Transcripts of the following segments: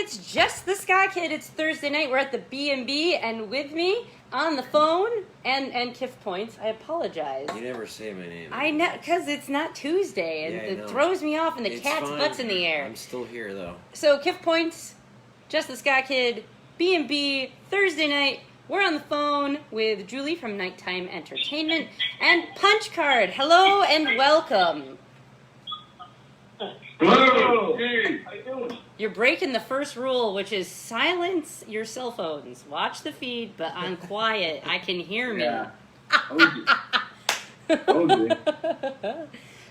it's Jess the Sky Kid. It's Thursday night. We're at the B&B, and with me on the phone and Kiff Points. I apologize. You never say my name. I know, because it's not Tuesday, and it throws me off, and the cat's butt's in the air. I'm still here, though. So, Kiff Points, Jess the Sky Kid, B&B, Thursday night. We're on the phone with Julie from Nighttime Entertainment and Punchcard. Hello and welcome. Hello. Hey, how you doing? You're breaking the first rule, which is silence your cell phones. Watch the feed, but on quiet. I can hear me. Yeah. Okay.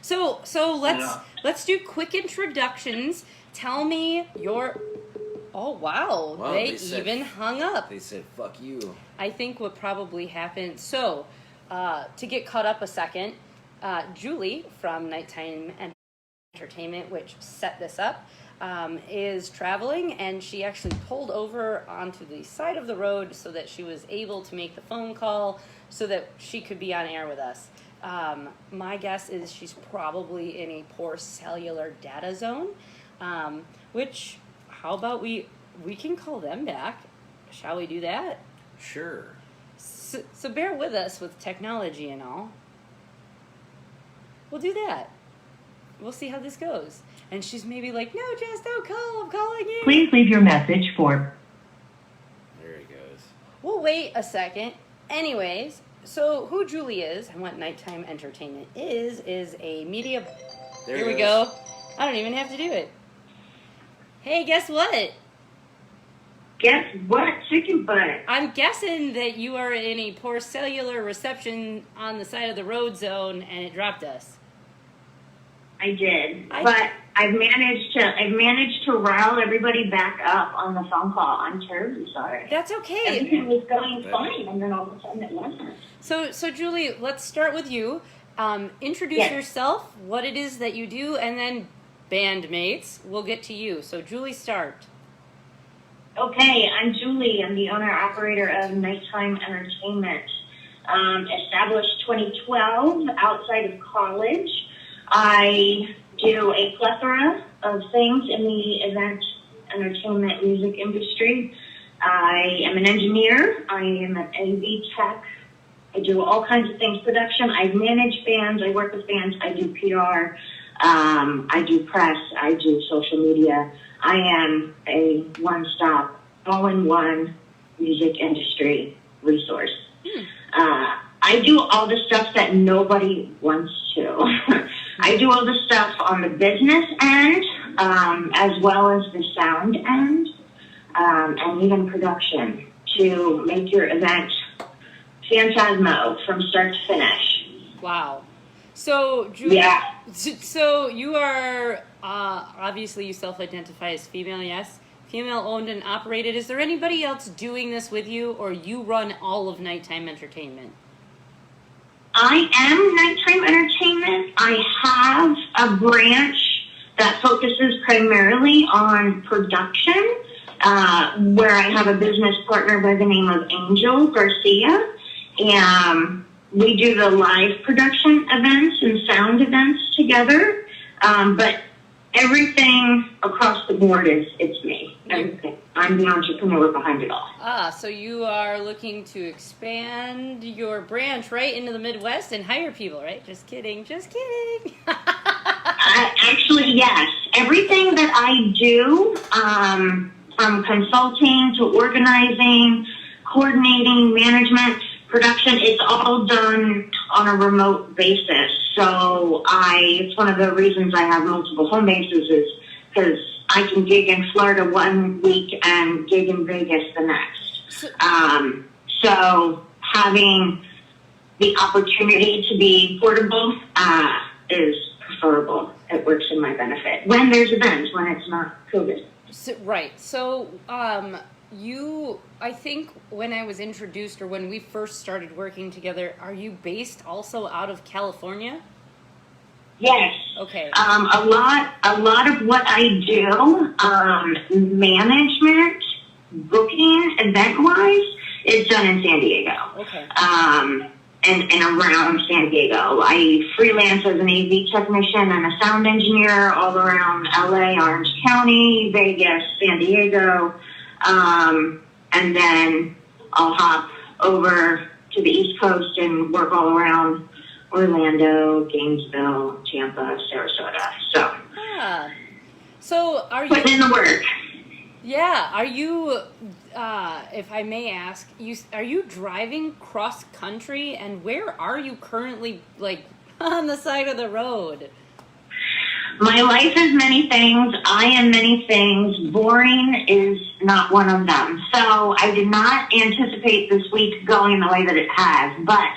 So let's do quick introductions. Tell me your. Oh wow, they even hung up. They said "fuck you." I think what probably happened. So, to get caught up a second, Julie from Nighttime Entertainment, which set this up, is traveling, and she actually pulled over onto the side of the road so that she was able to make the phone call so that she could be on air with us. My guess is she's probably in a poor cellular data zone, which, how about we can call them back? Shall we do that? Sure. So bear with us with technology and all. We'll do that. We'll see how this goes. And she's maybe like, no, Jess, don't call. I'm calling you. Please leave your message for... There he goes. We'll wait a second. Anyways, so who Julie is and what Nighttime Entertainment is a media... Here we go. I don't even have to do it. Hey, guess what? Guess what? Chicken butt. I'm guessing that you are in a poor cellular reception on the side of the road zone and it dropped us. I did, but I've managed to rile everybody back up on the phone call. I'm terribly sorry. That's okay. Everything was going fine, and then all of a sudden it wasn't. So Julie, let's start with you. Introduce yourself, what it is that you do, and then bandmates. We'll get to you. So Julie, start. Okay, I'm Julie. I'm the owner-operator of Nighttime Entertainment. Established 2012 outside of college. I do a plethora of things in the event, entertainment, music industry. I am an engineer. I am an AV tech. I do all kinds of things, production. I manage bands. I work with bands. I do PR. I do press. I do social media. I am a one-stop, all-in-one music industry resource. I do all the stuff that nobody wants to. I do all the stuff on the business end, as well as the sound end, and even production to make your event phantasmo from start to finish. Wow. So, Julie, so you are, obviously you self-identify as female, yes? Female-owned and operated. Is there anybody else doing this with you, or you run all of Nighttime Entertainment? I am Nighttime Entertainment. I have a branch that focuses primarily on production, where I have a business partner by the name of Angel Garcia. And we do the live production events and sound events together. But everything across the board it's me. Everything. I'm the entrepreneur behind it all. So you are looking to expand your branch right into the Midwest and hire people, right? Just kidding. Actually, yes. Everything that I do, from consulting to organizing, coordinating, management, production, it's all done on a remote basis. So it's one of the reasons I have multiple home bases is because I can gig in Florida one week and gig in Vegas the next. So having the opportunity to be portable is preferable. It works in my benefit when there's events, when it's not COVID. Right. So I think when I was introduced or when we first started working together, are you based also out of California? Yes. Okay. A lot of what I do, management, booking, event-wise, is done in San Diego. Okay. and around San Diego. I freelance as an AV technician and a sound engineer all around LA, Orange County, Vegas, San Diego. And then I'll hop over to the East Coast and work all around Orlando, Gainesville, Tampa, Sarasota. So, So are you putting in the work. Yeah, are you if I may ask, are you driving cross country, and where are you currently, like, on the side of the road? My life is many things. I am many things. Boring is not one of them. So I did not anticipate this week going the way that it has, but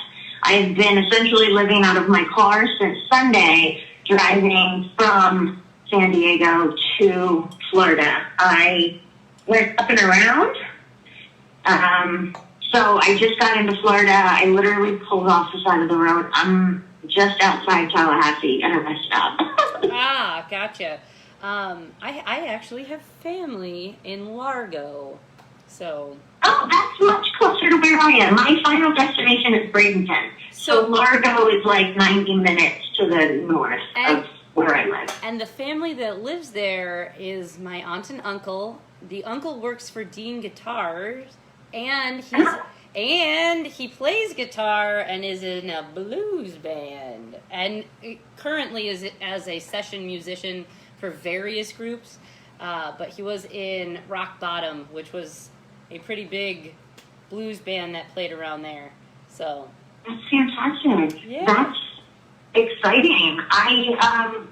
I've been essentially living out of my car since Sunday, driving from San Diego to Florida. I went up and around. So I just got into Florida. I literally pulled off the side of the road. I'm just outside Tallahassee, and I messed up. Gotcha. I actually have family in Largo, so. Oh, that's much closer to where I am. My final destination is Bradenton. So Largo is like 90 minutes to the north of where I live. And the family that lives there is my aunt and uncle. The uncle works for Dean Guitars, and he plays guitar and is in a blues band, and currently is as a session musician for various groups. But he was in Rock Bottom, which was a pretty big blues band that played around there. So that's fantastic. Yeah. That's exciting. I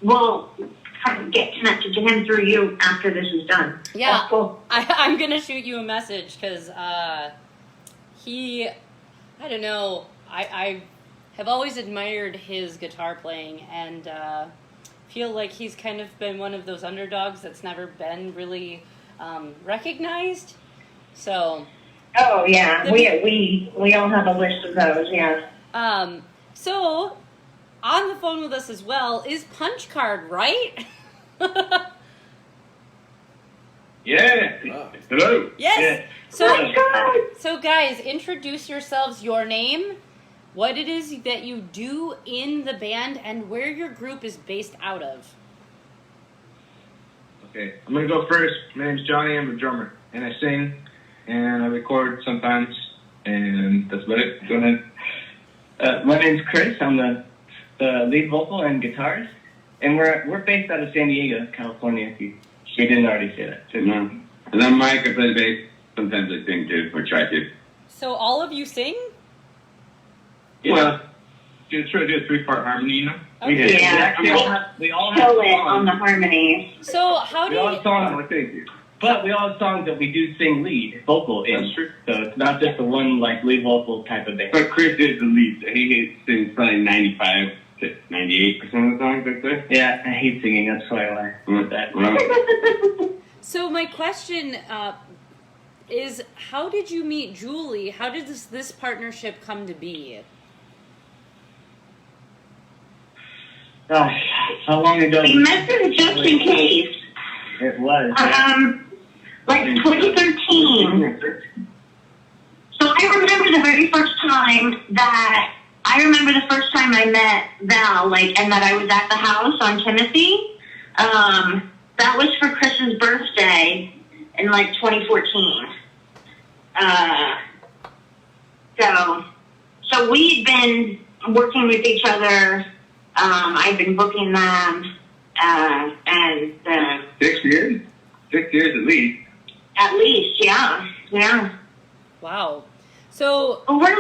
will kind of get connected to him through you after this is done. Yeah, that's cool. I'm gonna shoot you a message because I don't know, I have always admired his guitar playing, and feel like he's kind of been one of those underdogs that's never been really recognized. So. Oh yeah, we all have a list of those. Yeah. So on the phone with us as well is Punchcard, right? Yeah. Wow. Hello. Yes. Yeah. So guys, introduce yourselves, your name, what it is that you do in the band, and where your group is based out of. Okay, I'm gonna go first. My name's Johnny. I'm a drummer, and I sing, and I record sometimes, and that's about it. Go ahead. My name's Chris. I'm the lead vocal and guitarist, and we're based out of San Diego, California. If we didn't already say that. So, No. And I'm Mike. I play bass. Sometimes I sing too, or try to. So all of you sing? Yeah. Well, just try to do a 3-part harmony, you know? Okay. We did. Yeah. We all have Kill it on the songs. harmonies. So how do We all you... have songs, Oh, thank you. but we all have songs that we do sing lead vocal in. That's true. So it's not just the one like lead vocal type of thing. But Chris is the lead. He sings probably 95 to 98% of the songs, I'd say. Yeah, I hate singing. That's why I wrote that. Well, So my question is, how did you meet Julie? How did this partnership come to be? Gosh, how long ago? We met through Just in Case. It was. Like 2013. So I remember the first time I met Val, and that I was at the house on Timothy. That was for Chris's birthday in 2014. So we'd been working with each other. I've been booking them, and 6 years? 6 years at least. at least, yeah. Wow. So But we're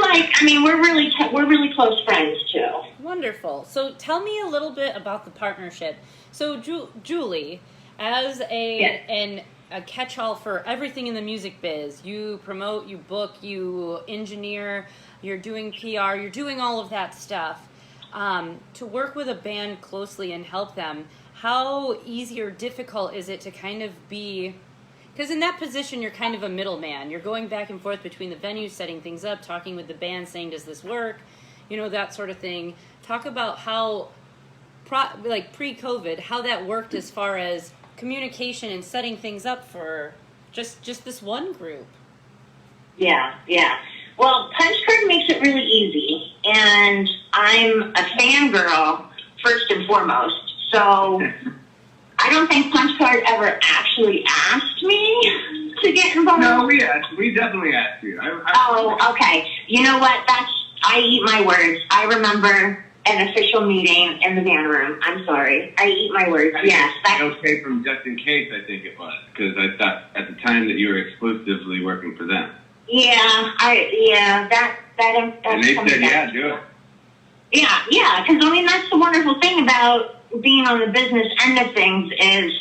really close friends too. wonderful. So tell me a little bit about the partnership. So Julie, as a catch-all for everything in the music biz, you promote, you book, you engineer, you're doing PR, you're doing all of that stuff. To work with a band closely and help them, how easy or difficult is it to kind of be, because in that position you're kind of a middleman. You're going back and forth between the venues, setting things up, talking with the band, saying, does this work? That sort of thing. Talk about how, pre-COVID, how that worked as far as communication and setting things up for just this one group. Yeah. Well, Punchcard makes it really easy, and I'm a fangirl first and foremost. So I don't think Punchcard ever actually asked me to get involved. No, we definitely asked you. Oh, okay. You know what? I eat my words. I remember an official meeting in the van room. I'm sorry. I eat my words. Yes. Okay, from just in case, I think it was, because I thought at the time that you were exclusively working for them. Yeah, that And they said, yeah, do it. Yeah, because I mean that's the wonderful thing about being on the business end of things is,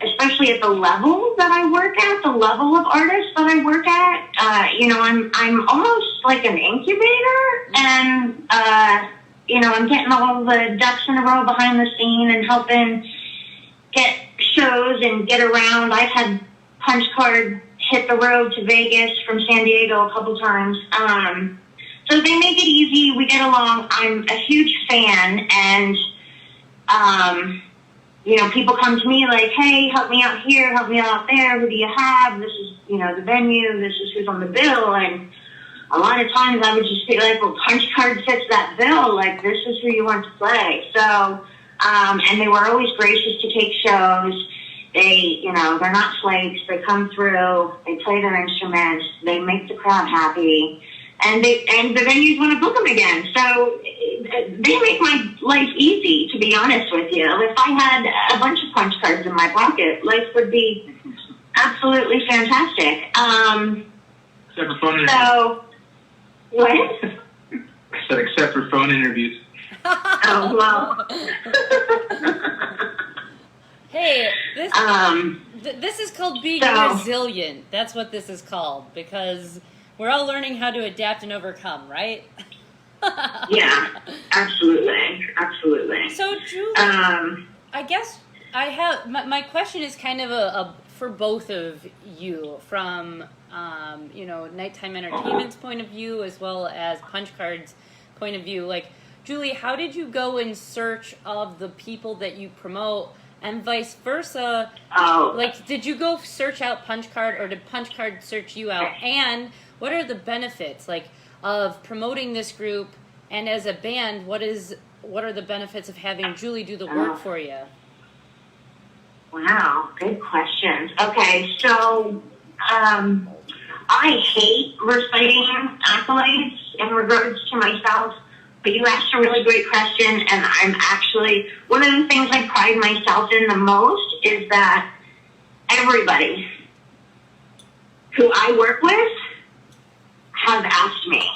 especially at the level that I work at, the level of artists that I work at, I'm almost like an incubator, and I'm getting all the ducks in a row behind the scene and helping get shows and get around. I've had Punchcard hit the road to Vegas from San Diego a couple times. So they make it easy. We get along. I'm a huge fan, and people come to me like, hey, help me out here, help me out there. Who do you have? This is, the venue. This is who's on the bill. And a lot of times I would just be like, well, Punchcard fits that bill. Like, this is who you want to play. So, and they were always gracious to take shows. They, they're not flakes. They come through. They play their instruments. They make the crowd happy. And the venues want to book them again. So they make my life easy, to be honest with you. If I had a bunch of Punchcards in my pocket, life would be absolutely fantastic. Except for phone interviews. So, what? I said except for phone interviews. Oh, well. Hey, this is called being resilient. That's what this is called, because we're all learning how to adapt and overcome, right? Yeah, absolutely. So, Julie, I guess I have my question is kind of a for both of you from Nighttime Entertainment's point of view as well as Punchcard's point of view. Like, Julie, how did you go in search of the people that you promote? And vice versa, like, did you go search out Punchcard, or did Punchcard search you out? And what are the benefits, like, of promoting this group? And as a band, what are the benefits of having Julie do the work for you? Wow, good questions. Okay, so I hate reciting accolades in regards to myself. But you asked a really great question, and I'm actually, one of the things I pride myself in the most is that everybody who I work with has asked me.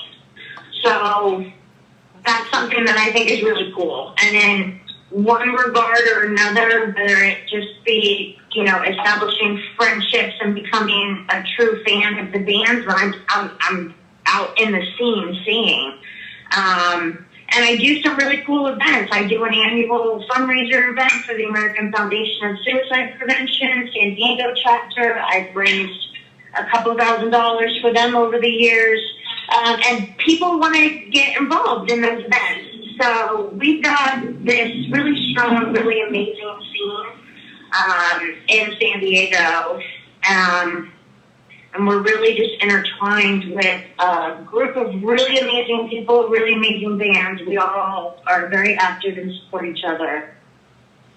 So that's something that I think is really cool. And in one regard or another, whether it just be, establishing friendships and becoming a true fan of the bands that I'm out in the scene seeing. And I do some really cool events. I do an annual fundraiser event for the American Foundation of Suicide Prevention, San Diego chapter. I've raised a couple $1,000s for them over the years. And people want to get involved in those events. So we've got this really strong, really amazing scene in San Diego. And we're really just intertwined with a group of really amazing people, really amazing bands. We all are very active and support each other.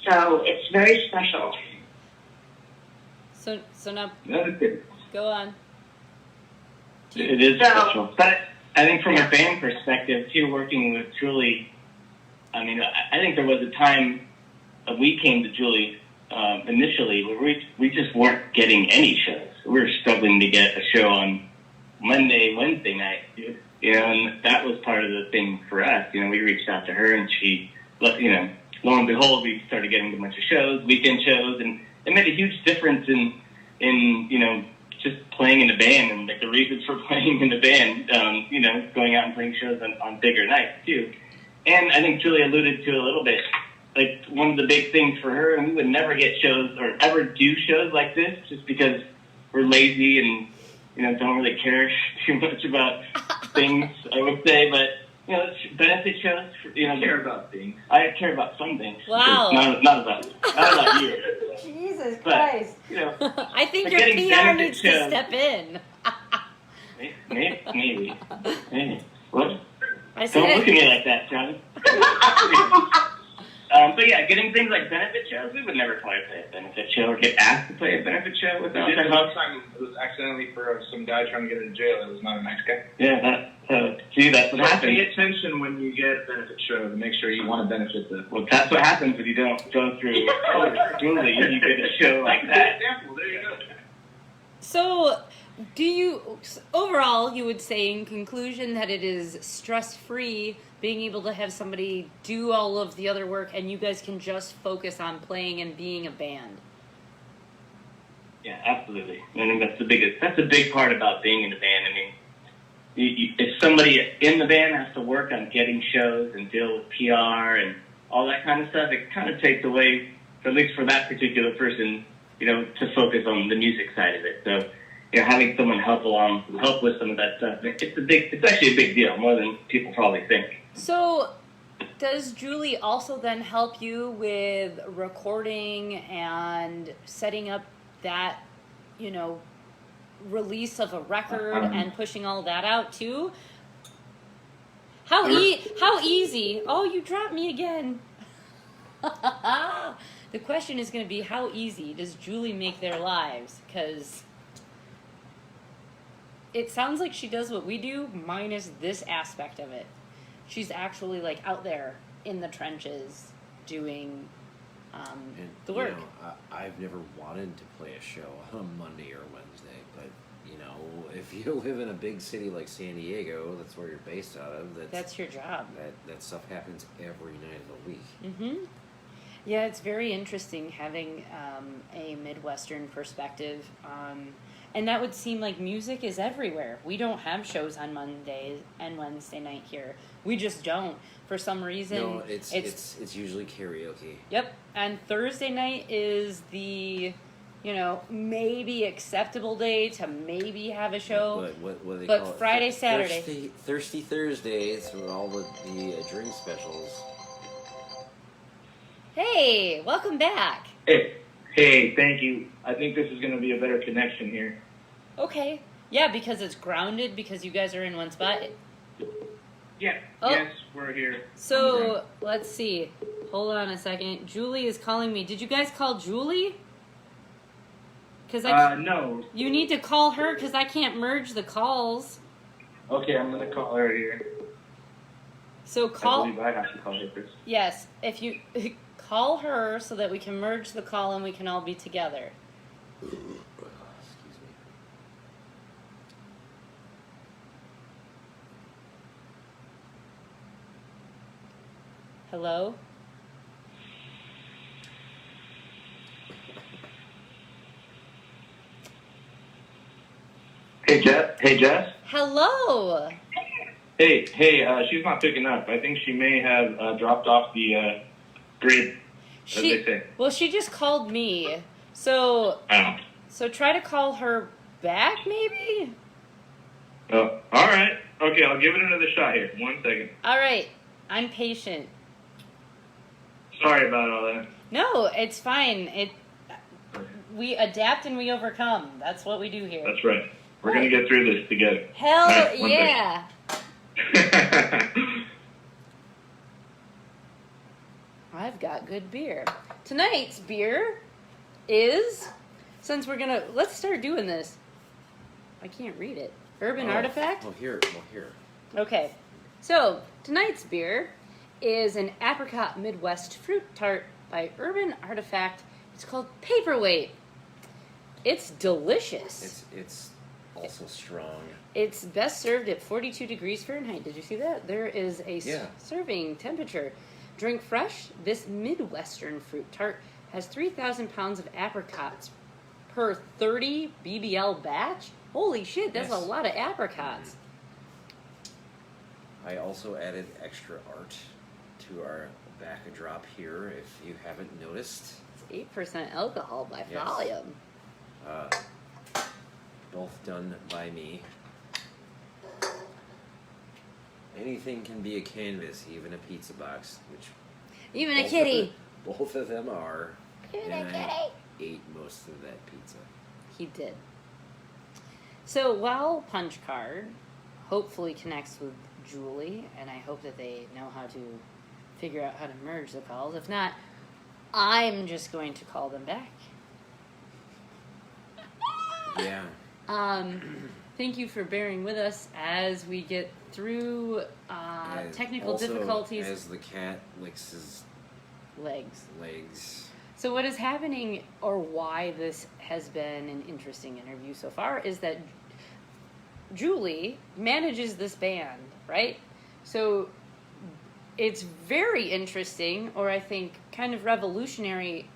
So it's very special. So now, That is good. go on. It is special. But I think from a band perspective, too, working with Julie, I mean, I think there was a time we came to Julie initially where we just weren't getting any shows. We were struggling to get a show on Monday, Wednesday night, and that was part of the thing for us. We reached out to her, and she, lo and behold, we started getting a bunch of shows, weekend shows, and it made a huge difference in just playing in a band and like the reasons for playing in the band, going out and playing shows on bigger nights too. And I think Julie alluded to it a little bit. Like, one of the big things for her, and we would never get shows or ever do shows like this just because we're lazy and, don't really care too much about things, I would say. But, benefit shows, Care about things. I care about some things. Wow. Not about you. Jesus But, Christ. I think your getting PR benefit needs to shows. step in. Maybe. What? I said Don't it. look at me like that, Johnny. But yeah, getting things like benefit shows, we would never play a benefit show or get asked to play a benefit show We without did the it help. one time. It was accidentally for some guy trying to get into jail. It was not a nice guy. Yeah, that's what happens. Pay attention when you get a benefit show to make sure you want to benefit the. Well, that's what happens if you don't go through Julie and you get a show like that. Example. There you go. So, overall, you would say in conclusion that it is stress-free, being able to have somebody do all of the other work and you guys can just focus on playing and being a band. Yeah, absolutely. I think that's a big part about being in a band. I mean, if somebody in the band has to work on getting shows and deal with PR and all that kind of stuff, it kind of takes away, at least for that particular person, to focus on the music side of it. So, having someone help with some of that stuff, it's actually a big deal, more than people probably think. So, does Julie also then help you with recording and setting up that, release of a record and pushing all that out too? How easy? Oh, you dropped me again. The question is going to be, how easy does Julie make their lives? Because it sounds like she does what we do, minus this aspect of it. She's actually out there in the trenches doing the work. I've never wanted to play a show on Monday or Wednesday, but if you live in a big city like San Diego, that's where you're based out of. That's your job. That stuff happens every night of the week. Mm-hmm. Yeah, it's very interesting having a Midwestern perspective. And that would seem like music is everywhere. We don't have shows on Monday and Wednesday night here. We just don't. For some reason, No, it's usually karaoke. Yep. And Thursday night is the, maybe acceptable day to maybe have a show. But what do they But call it? Friday, Saturday. Thirsty Thursdays with all the drink specials. Hey, welcome back. Hey, thank you. I think this is going to be a better connection here. Okay. Yeah, because it's grounded because you guys are in one spot. Yeah. Oh. Yes, we're here. So, let's see. Hold on a second. Julie is calling me. Did you guys call Julie? Because no. You need to call her because I can't merge the calls. Okay, I'm going to call her here. So I call. believe I have to call her first. Yes, if you call her so that we can merge the call and we can all be together. Excuse me. Hello? Hey, Jess. Hello! Hey, she's not picking up. I think she may have dropped off the grid, as they say. Well, she just called me. So Oh. so try to call her back, maybe? Oh, all right. Okay, I'll give it another shot here. 1 second. All right. I'm patient. Sorry about all that. No, it's fine. We adapt and we overcome. That's what we do here. That's right. We're going to get through this together. Hell All right, 1 yeah. second. I've got good beer. Tonight's beer is, since let's start doing this. I can't read it. Urban Artifact? Here. Okay. So, tonight's beer is an apricot Midwest fruit tart by Urban Artifact. It's called Paperweight. It's delicious. It's also strong. It's best served at 42 degrees Fahrenheit. Did you see that? There is a serving temperature. Drink fresh. This Midwestern fruit tart has 3,000 pounds of apricots per 30 BBL batch. Holy shit, that's a lot of apricots. I also added extra art to our back drop here, if you haven't noticed. It's 8% alcohol by Yes. volume. Both done by me. Anything can be a canvas, even a pizza box, which Even a kitty. Both of them are. Even and a kitty. I ate most of that pizza. He did. So while Punchcard hopefully connects with Julie, and I hope that they know how to figure out how to merge the calls. If not, I'm just going to call them back. Yeah. Thank you for bearing with us as we get through technical difficulties. As the cat licks his legs. So what is happening, or why this has been an interesting interview so far, is that Julie manages this band, right? So it's very interesting, or I think kind of revolutionary,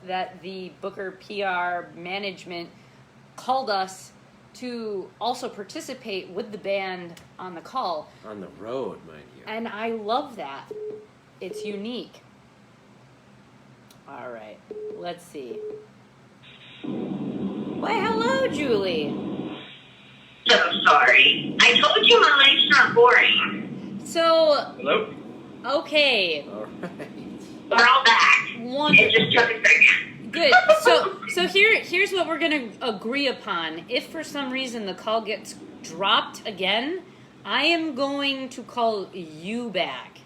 that the Booker PR management called us to also participate with the band on the call. On the road, mind you. And I love that. It's unique. All right, let's see. Why, hello, Julie. So sorry. I told you my life's not boring. So, Hello? okay. All right. We're all back. Wonderful. It just took a second. Good. So here's what we're gonna agree upon. If for some reason the call gets dropped again, I am going to call you back.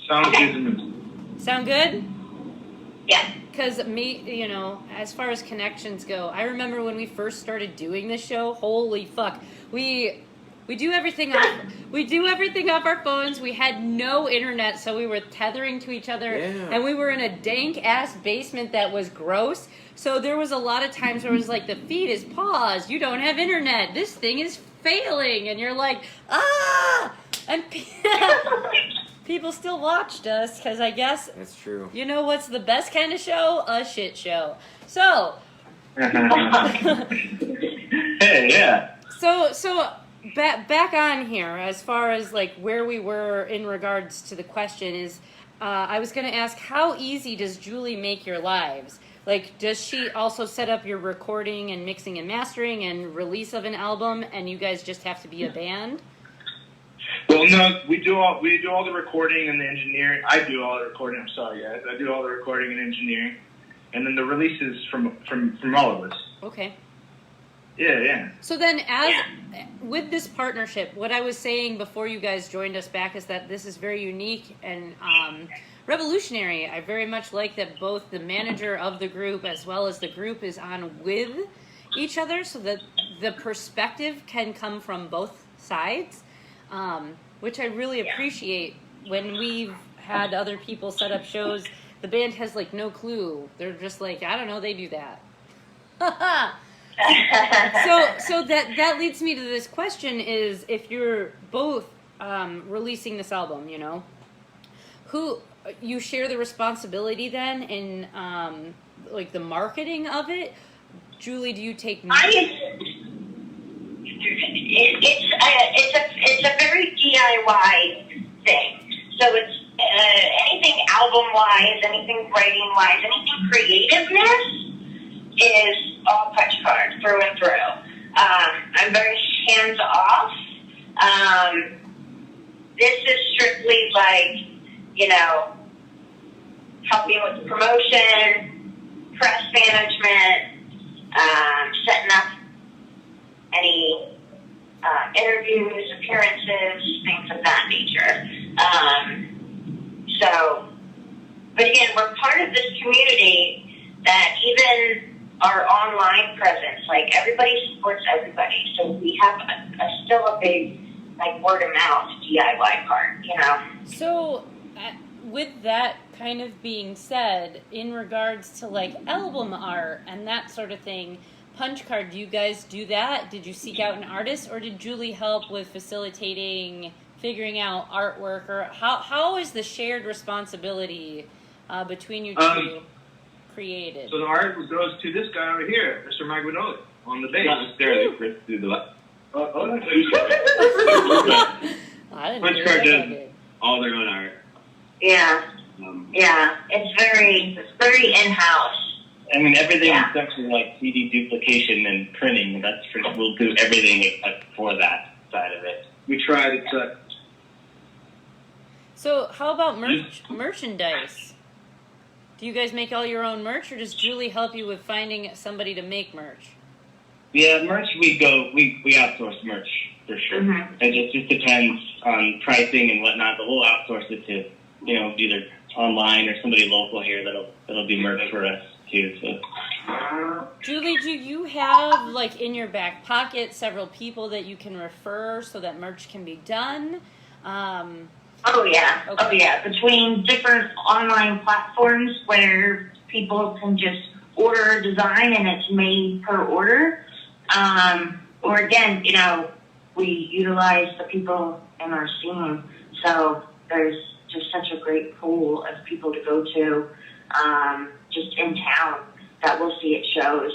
Sounds good to me. Sound good? Yeah. Because as far as connections go, I remember when we first started doing this show. Holy fuck, we do everything off our phones. We had no internet, so we were tethering to each other, and we were in a dank ass basement that was gross. So there was a lot of times where it was like, the feed is paused. You don't have internet. This thing is failing, and you're like, ah, and. People still watched us, because I guess... That's true. You know what's the best kind of show? A shit show. So... Hey, yeah. So back on here, as far as, like, where we were in regards to the question is, I was going to ask, how easy does Julie make your lives? Like, does she also set up your recording and mixing and mastering and release of an album, and you guys just have to be a band? Well, no, we do all the recording and the engineering. I do all the recording. I'm sorry, guys. I do all the recording and engineering, and then the releases from all of us. Okay. Yeah. So then, with this partnership, what I was saying before you guys joined us back is that this is very unique and revolutionary. I very much like that both the manager of the group as well as the group is on with each other, so that the perspective can come from both sides. Which I really appreciate. When we've had other people set up shows, the band has like no clue. They're just like, I don't know, they do that. So that leads me to this question: is if you're both releasing this album, who you share the responsibility then in like the marketing of it? Julie, do you take? It's a very DIY thing. So it's anything album-wise, anything writing-wise, anything creativeness is all Punchcard through and through. I'm very hands-off. This is strictly like, helping with the promotion, press management, setting up any interviews, appearances, things of that nature. But again, we're part of this community that even our online presence, like everybody supports everybody. So we have still a big word of mouth DIY part, So with that kind of being said, in regards to album art and that sort of thing, Punchcard, do you guys do that? Did you seek out an artist, or did Julie help with facilitating, figuring out artwork, or how is the shared responsibility between you two created? So the art goes to this guy over here, Mr. Mike Winoli, on the bass. Not necessarily Chris do the I didn't Punchcard does all their own art. Yeah. It's very in-house. I mean, everything except for CD duplication and printing. We'll do everything except for that side of it. We tried it. So how about merchandise? Do you guys make all your own merch, or does Julie help you with finding somebody to make merch? Yeah, merch we outsource merch for sure. Mhm. It just depends on pricing and whatnot, but we'll outsource it to, either online or somebody local here that'll do merch for us too. So. Julie, do you have, like, in your back pocket several people that you can refer so that merch can be done? Oh yeah, Okay. oh yeah. Between different online platforms where people can just order a design and it's made per order, or again, we utilize the people in our scene. So there's just such a great pool of people to go to, just in town that we'll see at shows.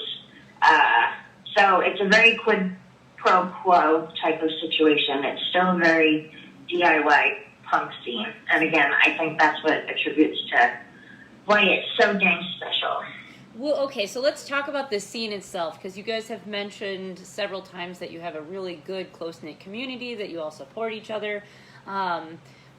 So it's a very quid pro quo type of situation. It's still a very DIY punk scene. And again, I think that's what attributes to why it's so dang special. Well, okay, so let's talk about the scene itself, because you guys have mentioned several times that you have a really good, close-knit community, that you all support each other.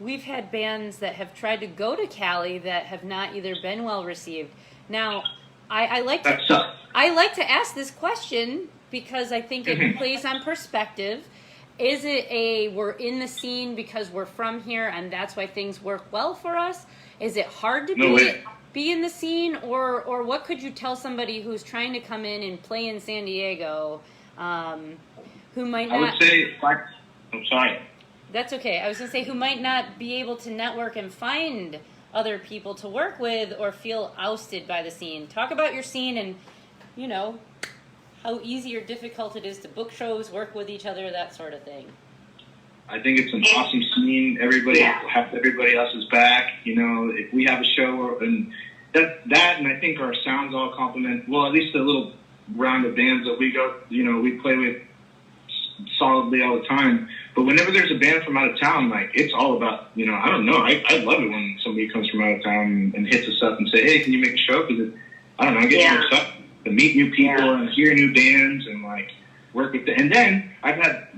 We've had bands that have tried to go to Cali that have not either been well received. Now, I like to ask this question because I think it plays on perspective. Is it we're in the scene because we're from here and that's why things work well for us? Is it hard to be in the scene, or what could you tell somebody who's trying to come in and play in San Diego, who might not? I would say, I'm sorry. That's okay. I was going to say who might not be able to network and find other people to work with or feel ousted by the scene. Talk about your scene and, how easy or difficult it is to book shows, work with each other, that sort of thing. I think it's an awesome scene. Everybody else's back. If we have a show, and that, and I think our sounds all complement. Well, at least the little round of bands that we go, we play with solidly all the time. But whenever there's a band from out of town, like, it's all about, I don't know. I love it when somebody comes from out of town and hits us up and say, hey, can you make a show? Because I don't know, I get so excited to meet new people and hear new bands and like work with them. And then I've had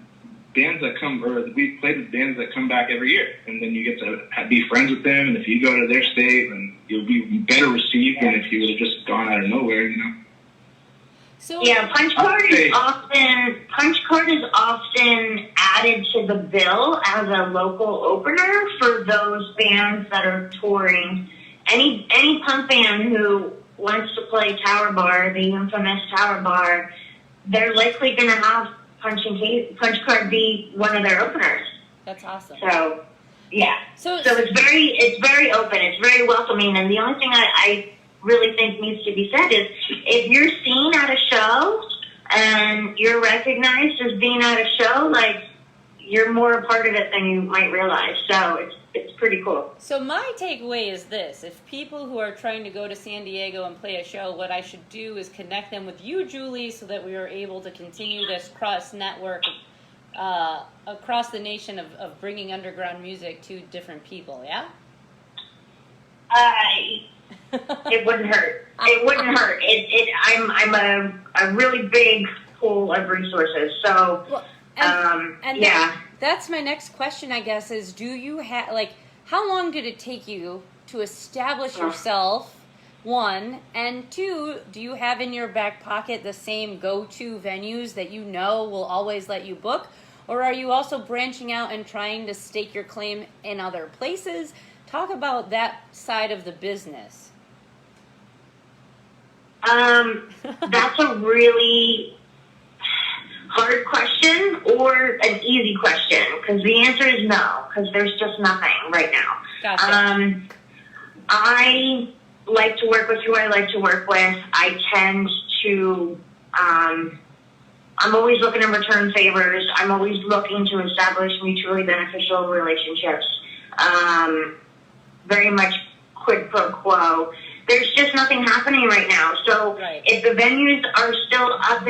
bands that come, or we've played with bands that come back every year, and then you get to be friends with them. And if you go to their state, then you'll be better received than if you would have just gone out of nowhere, So Punchcard is often added to the bill as a local opener for those bands that are touring. Any punk band who wants to play Tower Bar, the infamous Tower Bar, they're likely going to have Punchcard be one of their openers. That's awesome. So, yeah. So it's very open. It's very welcoming. And the only thing I really think needs to be said is if you're seen at a show and you're recognized as being at a show, like, you're more a part of it than you might realize. So it's pretty cool. So my takeaway is this: if people who are trying to go to San Diego and play a show, what I should do is connect them with you, Julie, so that we are able to continue this cross network across the nation of bringing underground music to different people. Yeah. It wouldn't hurt. It wouldn't hurt. I'm a really big pool of resources. So, That's my next question, I guess, is do you have, how long did it take you to establish yourself, one, and two, do you have in your back pocket the same go-to venues that you know will always let you book, or are you also branching out and trying to stake your claim in other places? Talk about that side of the business. That's a really hard question or an easy question, because the answer is no, because there's just nothing right now. Gotcha. I like to work with who I like to work with. I tend to, I'm always looking to return favors. I'm always looking to establish mutually beneficial relationships. Very much quid pro quo. There's just nothing happening right now. So if the venues are still up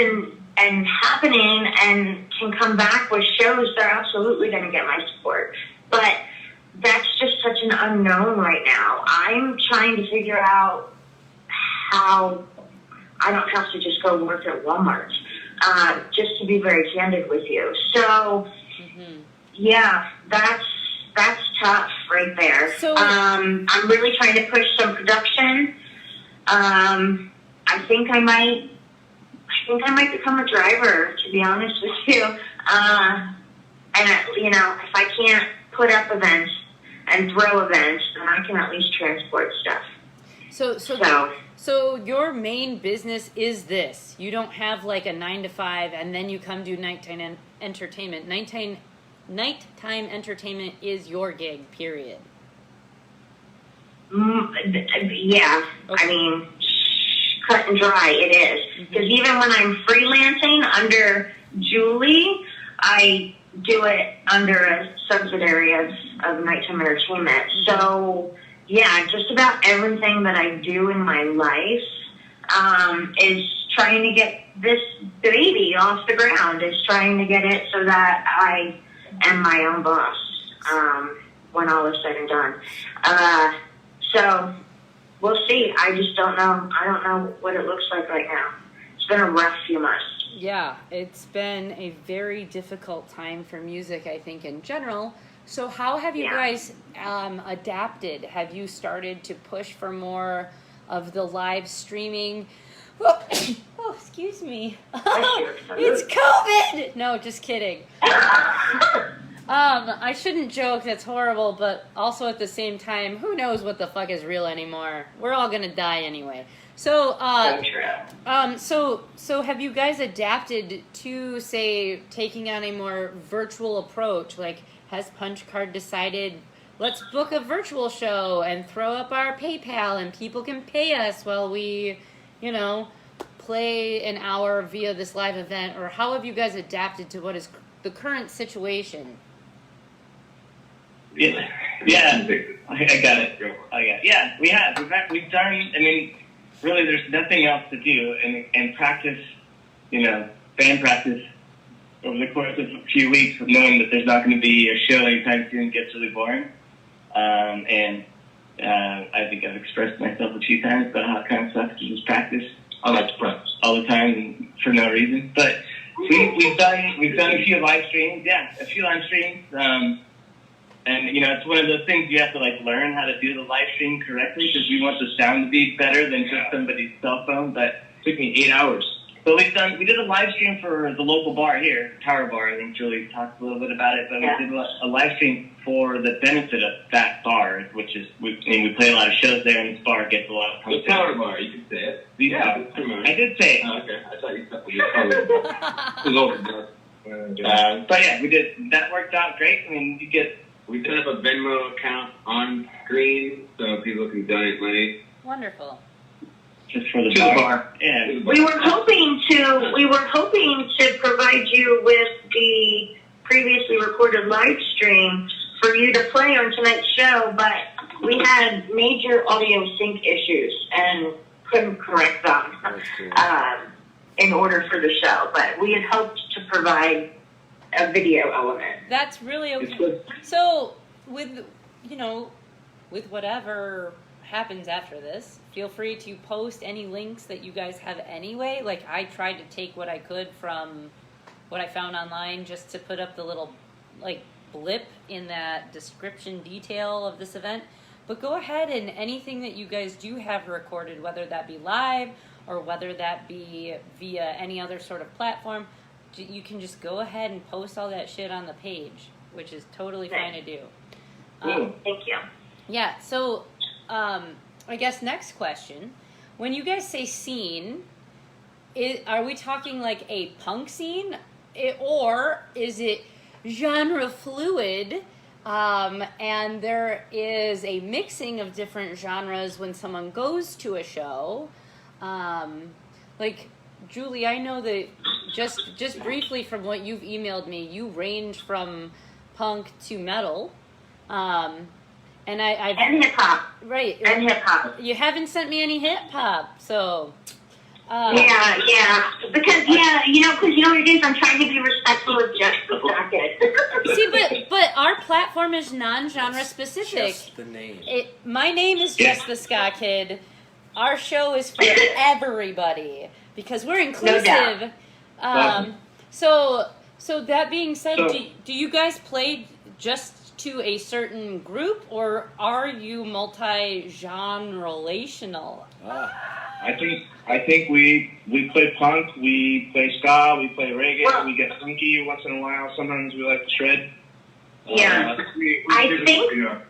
and happening and can come back with shows, they're absolutely going to get my support. But that's just such an unknown right now. I'm trying to figure out how I don't have to just go work at Walmart, just to be very candid with you. So, yeah, that's tough right there. So, I'm really trying to push some production. I think I might think I might become a driver, to be honest with you. And, if I can't put up events and throw events, then I can at least transport stuff. So your main business is this. You don't have like a 9 to 5 and then you come do nighttime entertainment. Nighttime entertainment is your gig, period. Yeah. Okay. I mean, cut and dry, it is. Because even when I'm freelancing under Julie, I do it under a subsidiary of nighttime entertainment. So, yeah, just about everything that I do in my life is trying to get this baby off the ground, is trying to get it so that I am my own boss when all is said and done. So we'll see. I just don't know. I don't know what it looks like right now. It's been a rough few months. Yeah, it's been a very difficult time for music, I think, in general. So how have you guys adapted? Have you started to push for more of the live streaming? Oh, excuse me. It's COVID! No, just kidding. I shouldn't joke, that's horrible, but also at the same time, who knows what the fuck is real anymore? We're all gonna die anyway. So have you guys adapted to, say, taking on a more virtual approach? Like, has Punchcard decided, let's book a virtual show and throw up our PayPal and people can pay us while we, play an hour via this live event? Or how have you guys adapted to what is the current situation? Yeah, I got it. Yeah, we have. We've done, I mean, really there's nothing else to do and practice, band practice over the course of a few weeks with knowing that there's not going to be a show anytime soon gets really boring. I think I've expressed myself a few times about how it kind of sucks to just practice. I like to practice all the time for no reason. But we've done a few live streams. Yeah, a few live streams. And it's one of those things you have to learn how to do the live stream correctly because we want the sound to be better than just somebody's cell phone. But it took me 8 hours. So we did a live stream for the local bar here, Tower Bar. I think Julie talked a little bit about it, but we did a live stream for the benefit of that bar, which is we play a lot of shows there, and this bar gets a lot of The Tower Bar, you can say it. I did say it. Oh, okay, I thought you said it. Was over. But yeah, we did. That worked out great. I mean, We set up a Venmo account on screen so people can donate money. Wonderful. Just for the bar. Yeah. We were hoping to provide you with the previously recorded live stream for you to play on tonight's show, but we had major audio sync issues and couldn't correct them in order for the show. But we had hoped to provide a video element. That's really okay. So with whatever happens after this, feel free to post any links that you guys have anyway. Like, I tried to take what I could from what I found online just to put up the little blip in that description detail of this event. But go ahead, and anything that you guys do have recorded, whether that be live or whether that be via any other sort of platform, you can just go ahead and post all that shit on the page, which is totally fine to do. Thank you. Yeah, so I guess next question. When you guys say scene, are we talking like a punk scene? Or is it genre fluid? And there is a mixing of different genres when someone goes to a show. Julie, I know that just briefly from what you've emailed me, you range from punk to metal. And and hip hop. Right. And hip hop. You haven't sent me any hip hop, so. Yeah. Because it is. I'm trying to be respectful of Jess the Ska Kid. See, but our platform is non-genre specific. Just the name. My name is Jess the Ska Kid. Our show is for everybody because we're inclusive. No doubt. So that being said, do you guys play just to a certain group, or are you multi-generational? I think we play punk, we play ska, we play reggae, we get funky once in a while. Sometimes we like to shred. Yeah.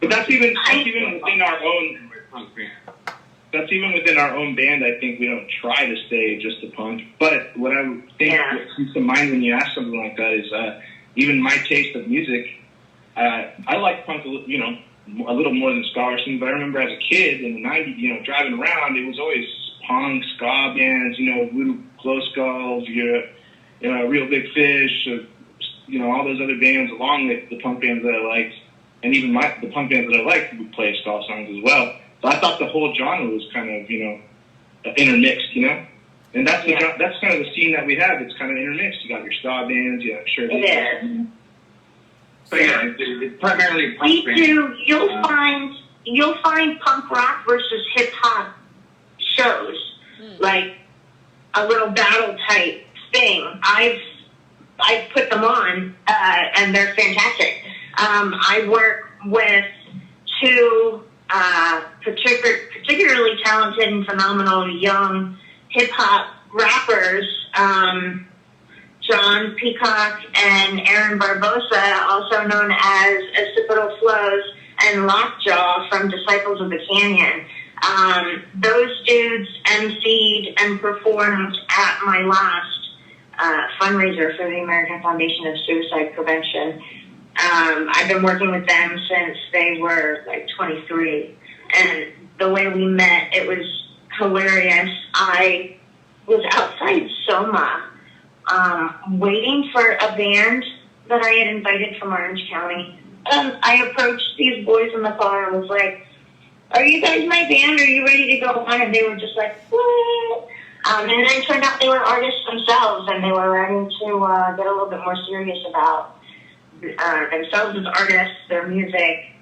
But that's even within our own. That's even within our own band. I think we don't try to stay just a punk. But what I would think what comes to mind when you ask something like that is even my taste of music. I like punk, a little more than ska or something. But I remember as a kid in the '90s, driving around, it was always punk, ska bands. Voodoo Glow Skulls, Real Big Fish. All those other bands, along with the punk bands that I liked, and even the punk bands that I liked would play ska songs as well. So I thought the whole genre was kind of, intermixed, and that's that's kind of the scene that we have. It's kind of intermixed. You got your ska bands, sure. It is. But yeah, it's primarily punk We bands. do. You'll find punk rock versus hip hop shows, like a little battle type thing. I've put them on, and they're fantastic. I work with two particularly talented and phenomenal young hip-hop rappers, John Peacock and Aaron Barbosa, also known as Occipital Flows and Lockjaw from Disciples of the Canyon. Those dudes emceed and performed at my last fundraiser for the American Foundation of Suicide Prevention. I've been working with them since they were like 23, and the way we met, it was hilarious. I was outside Soma, waiting for a band that I had invited from Orange County. I approached these boys in the car and was like, "Are you guys my band? Are you ready to go on?" And they were just like, "What?" And then it turned out they were artists themselves, and they were ready to get a little bit more serious about themselves as artists, their music,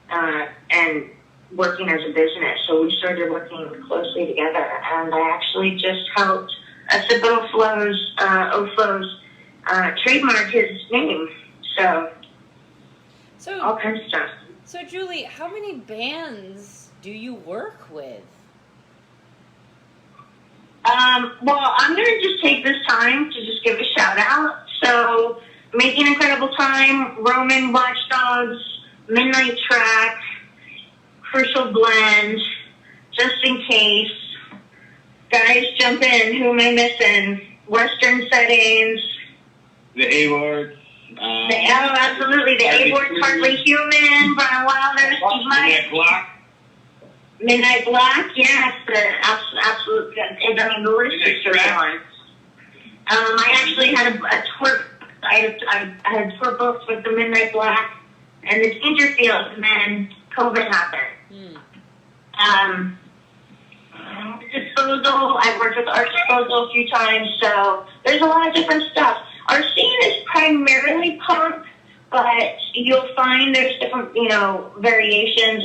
and working as a business. So we started working closely together, and I actually just helped Occipital Flows, Oflows, trademark his name. So all kinds of stuff. So Julie, how many bands do you work with? Well, I'm going to just take this time to just give a shout out. So, Making Incredible Time, Roman Watchdogs, Midnight Track, Crucial Blend, Just in Case, Guys Jump In, Who Am I Missing, Western Settings, The A-Wards. Absolutely, the A-Board's Hardly Human, Brian Wilder, Steve Mike. Midnight Black, yes, the absolute. I mean, the list is so long. I actually had a tour. I had tour books with the Midnight Black and the Dangerfield, and then COVID happened. Disposal. I've worked with Art Disposal a few times, so there's a lot of different stuff. Our scene is primarily punk, but you'll find there's different, variations.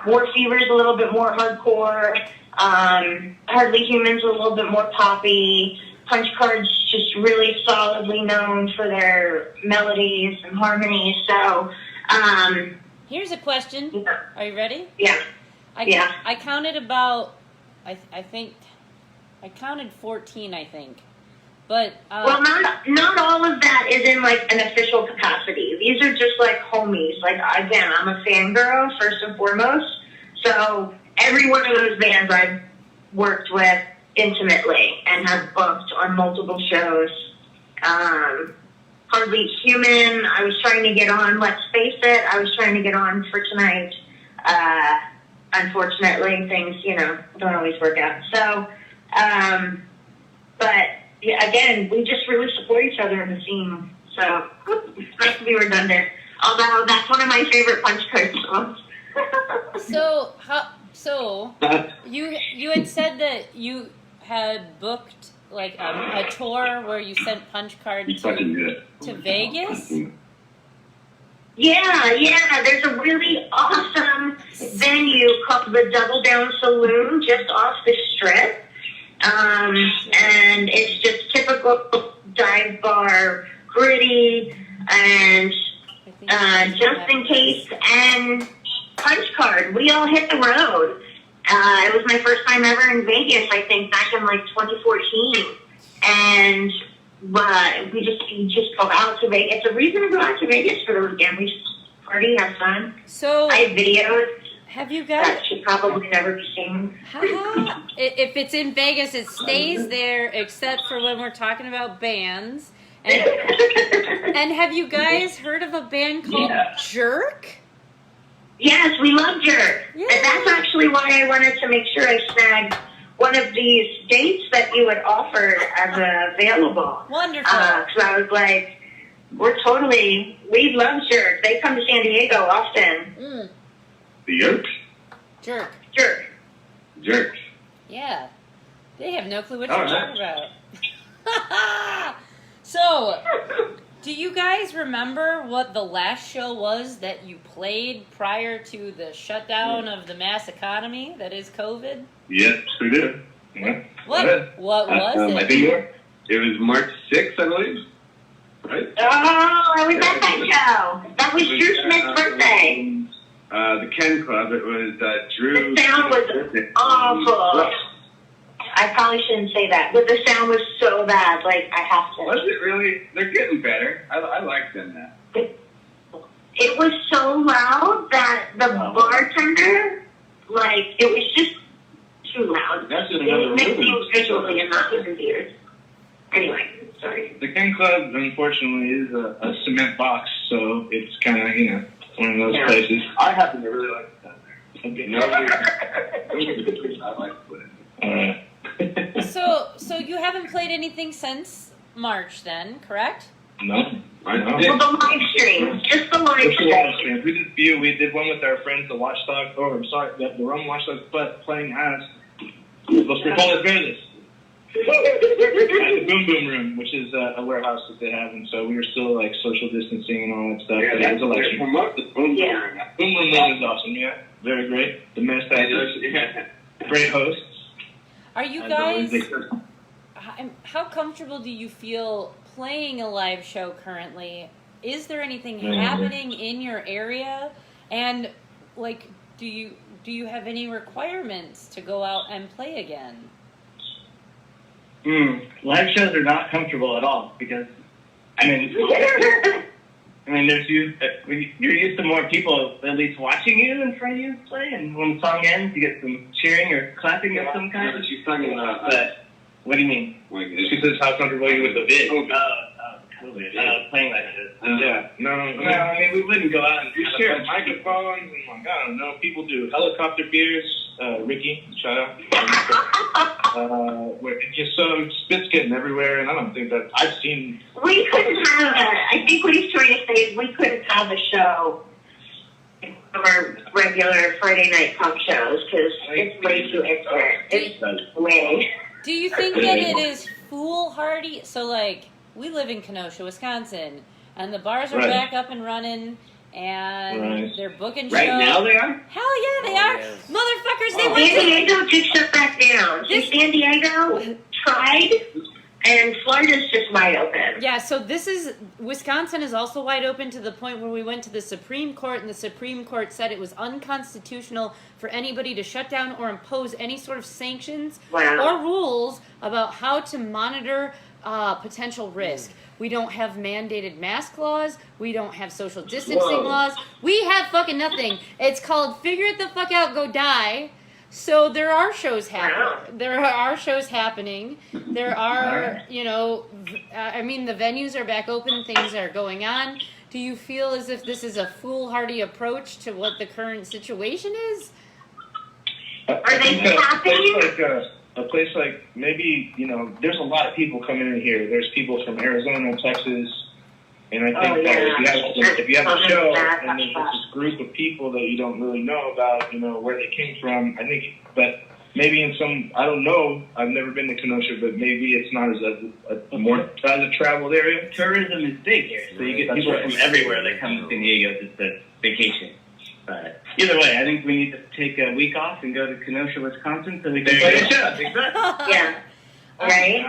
War Fever's a little bit more hardcore. Hardly Human's a little bit more poppy. Punchcard's just really solidly known for their melodies and harmonies. So, here's a question. Are you ready? Yeah. I counted about. I think I counted 14. I think, but well, not all of that is in like an official capacity. These are just like homies. Like again, I'm a fangirl first and foremost. So every one of those bands I've worked with intimately and have booked on multiple shows. Hardly Human, I was trying to get on. Let's Face It, I was trying to get on for tonight. Unfortunately, things don't always work out. So, but yeah, again, we just really support each other in the scene. So it's nice to be redundant. Although that's one of my favorite Punchcard songs. So you had said that you had booked like a tour where you sent Punchcard to Vegas. Yeah. There's a really awesome venue called the Double Down Saloon just off the Strip. And it's just typical dive bar, gritty, and Just in Case, and Punchcard. We all hit the road. It was my first time ever in Vegas, I think, back in like 2014. And you just go out to Vegas. It's a reason to go out to Vegas for the weekend. We just party, have fun. So I have videos. Have you guys? That should probably never be seen. If it's in Vegas, it stays there, except for when we're talking about bands. And have you guys heard of a band called Jerk? Yes, we love Jerk. Yeah. And that's actually why I wanted to make sure I snagged one of these dates that you had offered as available. Wonderful. So I was like, we love Jerk. They come to San Diego often. The Yerks? Jerk. Jerks. Yeah. They have no clue what you're talking about. So, do you guys remember what the last show was that you played prior to the shutdown of the mass economy that is COVID? Yes, we do. Yeah. What was I it? think it was March 6th, I believe. Right? Oh, I was at that show. That was Drew Smith's birthday. The Ken Club. It was Drew. The sound was awful. I probably shouldn't say that, but the sound was so bad. Like, I have to. Was it really? They're getting better. I like them now. It was so loud that the bartender, like, it was just too loud. That's just It another makes room. me visually and not even weird. Anyway, sorry. The Ken Club, unfortunately, is a cement box, so it's kind of, one of those places. I happen to really like it down there. Okay. No, I like to put it. So you haven't played anything since March then, correct? No. I know. Well, the live stream. Just the live Just the live stream. streams. We did a few. We did one with our friends, the Watchdog. Oh, I'm sorry, the Rum Watchdogs, but playing as Los Frijoles Verdes at the Boom Boom Room, which is a warehouse that they have, and so we were still like social distancing and all that stuff. Yeah, but it was election. from up the Boom Yeah. Boom Boom Room is awesome. Yeah, very great. The Masters, great hosts. Are you guys? How comfortable do you feel playing a live show currently? Is there anything happening in your area? And like, do you have any requirements to go out and play again? Live shows are not comfortable at all because, you're used to more people at least watching you in front of you play, and when the song ends, you get some cheering or clapping of some kind. But she's talking about. But what do you mean? She says, "How comfortable are you with the bid?" Playing like this. Yeah. No. I mean, we wouldn't go out and You share microphones and like, I don't know, people do helicopter beers. Ricky, shout out. Just so spit's getting everywhere, and I don't think that I've seen. We couldn't have I think what he's trying to say is we couldn't have a show of our regular Friday night punk shows because it's way too intimate. It's way. Do you think that it is foolhardy? So like, we live in Kenosha, Wisconsin, and the bars are back up and running. And they're booking shows. Right now they are? Hell yeah, they are. Yes. Motherfuckers, they San went to... Diego just shut back down. San Diego tried, and Florida's just wide open. Yeah, so Wisconsin is also wide open to the point where we went to the Supreme Court, and the Supreme Court said it was unconstitutional for anybody to shut down or impose any sort of sanctions or rules about how to monitor potential risk. We don't have mandated mask laws. We don't have social distancing laws. We have fucking nothing. It's called figure it the fuck out, go die. So there are shows happening. There are shows happening. There are, the venues are back open. Things are going on. Do you feel as if this is a foolhardy approach to what the current situation is? Are they happy? A place like maybe, there's a lot of people coming in here. There's people from Arizona, Texas, and I think that if you have a show and there's this group of people that you don't really know about, where they came from, I think that maybe in some, I don't know, I've never been to Kenosha, but maybe it's not as a traveled area. Tourism is big here, so you get people from everywhere that come to San Diego just to vacation. But either way, I think we need to take a week off and go to Kenosha, Wisconsin, so we can play a show. Exactly. Yeah. Right?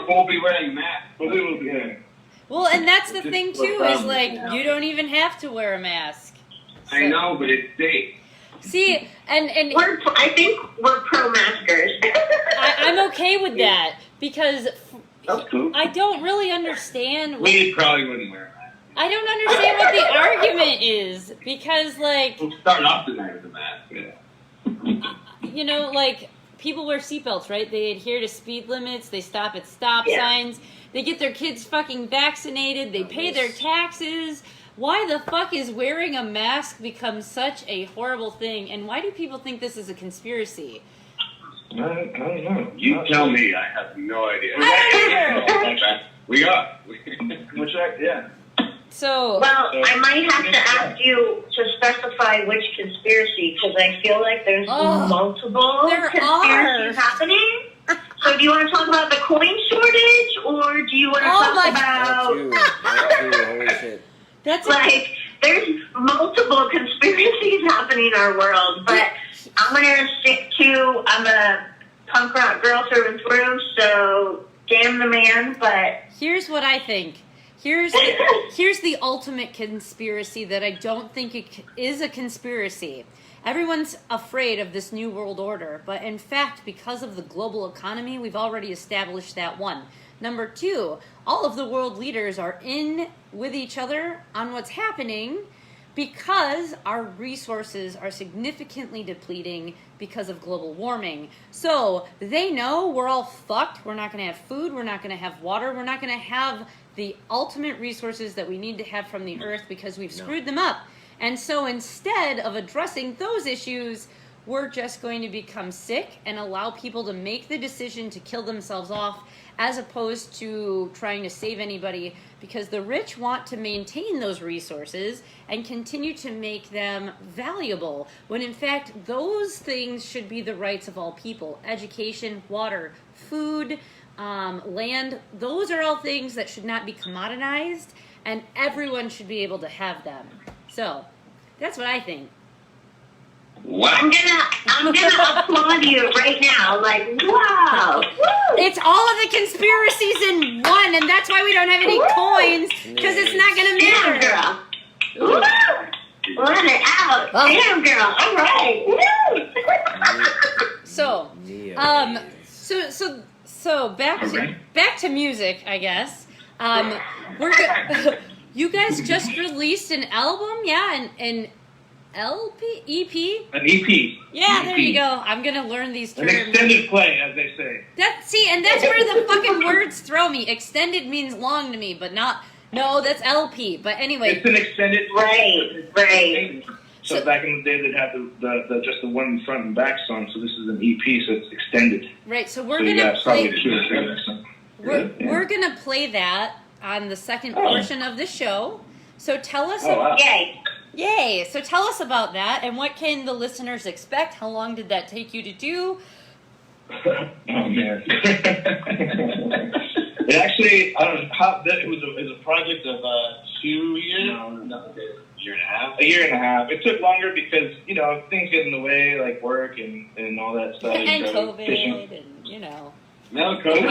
We'll be wearing masks. But we will be. Well, and that's the thing too, is like you don't even have to wear a mask. So. I know, but it's safe. See, and I think we're pro-maskers. I'm okay with that because That's cool. I don't really understand. We probably wouldn't wear a mask. I don't understand what the argument is because, like, We'll start off the night with a mask. Yeah. you know, like people wear seatbelts, right? They adhere to speed limits. They stop at stop signs. They get their kids fucking vaccinated. They pay their taxes. Why the fuck is wearing a mask become such a horrible thing? And why do people think this is a conspiracy? I don't know. You tell me. I have no idea. We are. Yeah. So, Well, I might have to ask you to specify which conspiracy, because I feel like there's multiple there conspiracies happening. So do you want to talk about the coin shortage, or do you want to talk about... That too, holy shit. that's Like, there's multiple conspiracies happening in our world, but I'm going to stick to, I'm a punk rock girl through and through, so damn the man, but... here's what I think. Here's the ultimate conspiracy that I don't think it is a conspiracy. Everyone's afraid of this new world order, but in fact, because of the global economy, we've already established that one. Number two, all of the world leaders are in with each other on what's happening because our resources are significantly depleting because of global warming. So they know we're all fucked. We're not going to have food. We're not going to have water. We're not going to have the ultimate resources that we need to have from the earth because we've screwed them up. And so instead of addressing those issues, we're just going to become sick and allow people to make the decision to kill themselves off as opposed to trying to save anybody, because the rich want to maintain those resources and continue to make them valuable, when in fact those things should be the rights of all people. Education, water, food, land, those are all things that should not be commoditized, and everyone should be able to have them. So that's what I think. Wow. I'm gonna applaud you right now. Like, wow. Woo. It's all of the conspiracies in one, and that's why we don't have any coins, because it's not gonna Damn, matter. girl. Woo. Let it out. Damn, girl. All right. Woo. So back to music, I guess. You guys just released an album, yeah, an LP, EP? An EP. Yeah, there you go. I'm gonna learn these An terms. extended play, as they say. And that's where the fucking words throw me. Extended means long to me, but not. No, that's LP. But anyway. It's an extended. Right. So back in the day, they'd have the just the one front and back song. So this is an EP, so it's extended. Right. So we're So you gonna got play. probably 2 or 3 of them. We're gonna play that on the second portion of the show. So tell us. Wow. Yay! So tell us about that, and what can the listeners expect? How long did that take you to do? Oh man! It actually, I don't know how. It was a project of 2 years. No, Year and a half. A year and a half. It took longer because things get in the way, like work and all that stuff. And so COVID, and No, It COVID.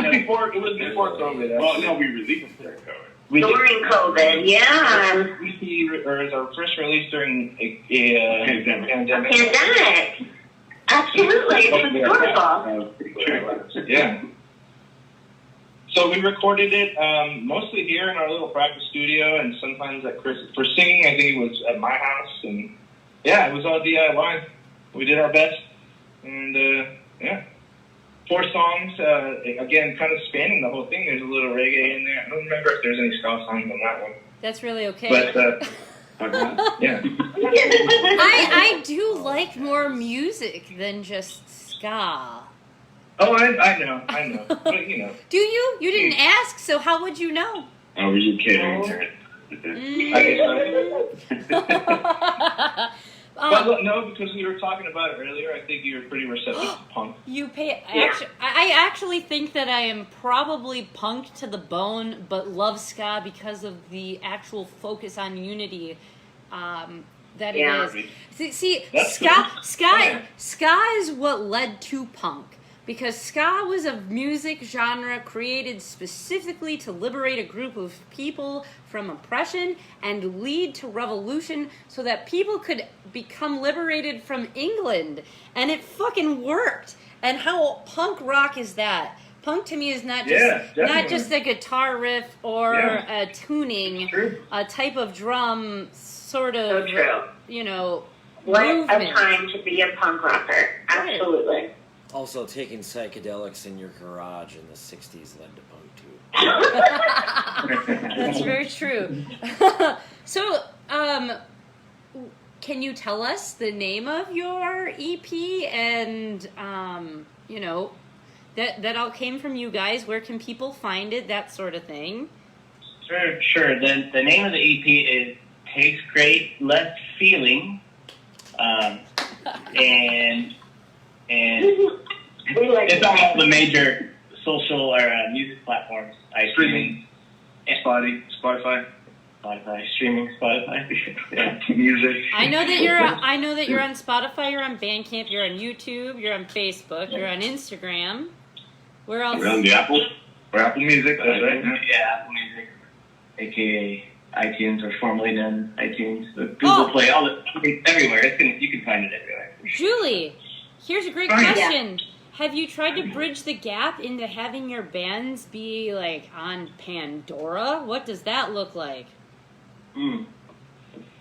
was before COVID. Well, no, we released during COVID. During COVID, yeah. It was our first release during a pandemic. Pandemic. Absolutely. It's historical. Yeah. So we recorded it mostly here in our little practice studio, and sometimes at Chris. For singing, I think it was at my house, and yeah, it was all DIY. We did our best, and yeah. 4 songs, again, kind of spanning the whole thing. There's a little reggae in there. I don't remember if there's any ska songs on that one. That's really okay. But, yeah. I do like more music than just ska. Oh, I know. But, Do you? You didn't ask, so how would you know? Oh, were you catering to it? I guess so. But no, because we were talking about it earlier, I think you were pretty receptive to punk. I actually think that I am probably punk to the bone, but love ska because of the actual focus on unity that it is. See, ska is what led to punk, because ska was a music genre created specifically to liberate a group of people from oppression and lead to revolution so that people could become liberated from England. And it fucking worked. And how punk rock is that? Punk to me is not just a guitar riff or a tuning, a type of drum sort of, you know, What movement. a time to be a punk rocker. Absolutely. Also, taking psychedelics in your garage in the 60s led to punk, too. That's very true. So, can you tell us the name of your EP and, you know, that all came from you guys? Where can people find it? That sort of thing. Sure. The name of the EP is Takes Great Left Feeling, and it's on all the major social or music platforms. Streaming, Spotify, streaming Spotify, music. I know that you're on Spotify, you're on Bandcamp, you're on YouTube, you're on Facebook, you're on Instagram. Where else? We're on the Apple. Or Apple Music, that's right. Yeah, Apple Music, aka iTunes, or formerly known iTunes, the Google Play, everywhere. You can find it everywhere. Julie, here's a great question. Have you tried to bridge the gap into having your bands be like on Pandora? What does that look like? Have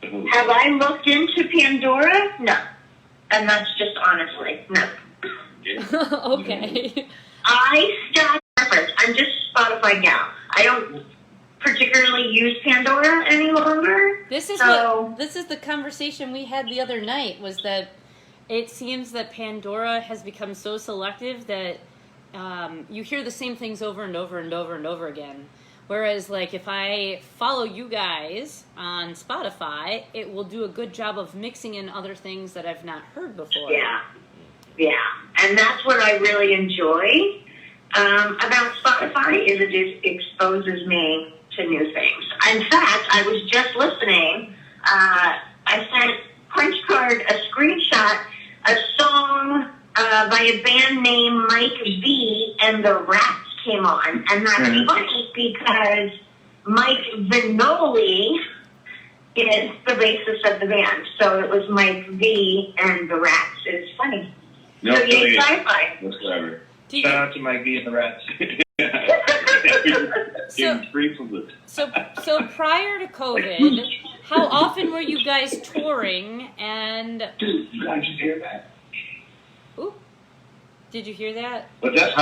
I looked into Pandora? No. And that's just honestly, no. Okay. I stopped preference. I'm just Spotify gal. I don't particularly use Pandora any longer. This is the conversation we had the other night, was that it seems that Pandora has become so selective that you hear the same things over and over and over and over again. Whereas, like, if I follow you guys on Spotify, it will do a good job of mixing in other things that I've not heard before. Yeah. And that's what I really enjoy about Spotify, is it just exposes me to new things. In fact, I was just listening. I sent Punchcard a screenshot, a song by a band named Mike V, and the Rats came on. And that's funny because Mike Vinoli is the bassist of the band. So it was Mike V and the Rats. It's funny. No, so really, sci-fi. whatsoever. Shout out to Mike V and the Rats. So prior to COVID, how often were you guys touring? And Dude, you guys just hear that? ooh, did you hear that? What's that?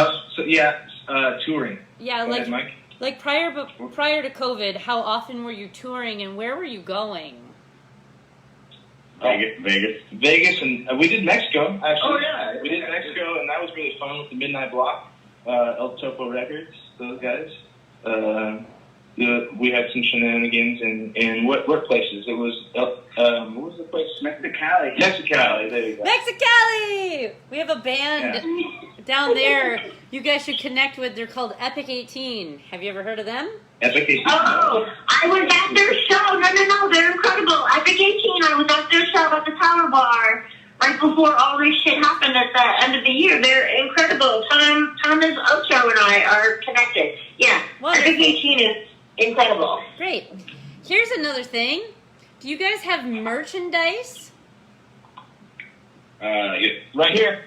Touring. Yeah, Go ahead, Mike. like prior to COVID, how often were you touring and where were you going? Vegas, and we did Mexico, actually. Oh, yeah. We did Mexico, and that was really fun with the Midnight Block, El Topo Records, those guys. We had some shenanigans in what places? It was, what was the place? Mexicali. There you go. Mexicali! We have a band down there you guys should connect with. They're called Epic 18. Have you ever heard of them? Epic 18. Oh, I was at their show. No, they're incredible. Epic 18, I was at their show at the Tower Bar right before all this shit happened at the end of the year. They're incredible. Thomas Ocho and I are connected. Yeah, Wonderful. Epic 18 is incredible. Great. Here's another thing. Do you guys have merchandise? yeah. Right here.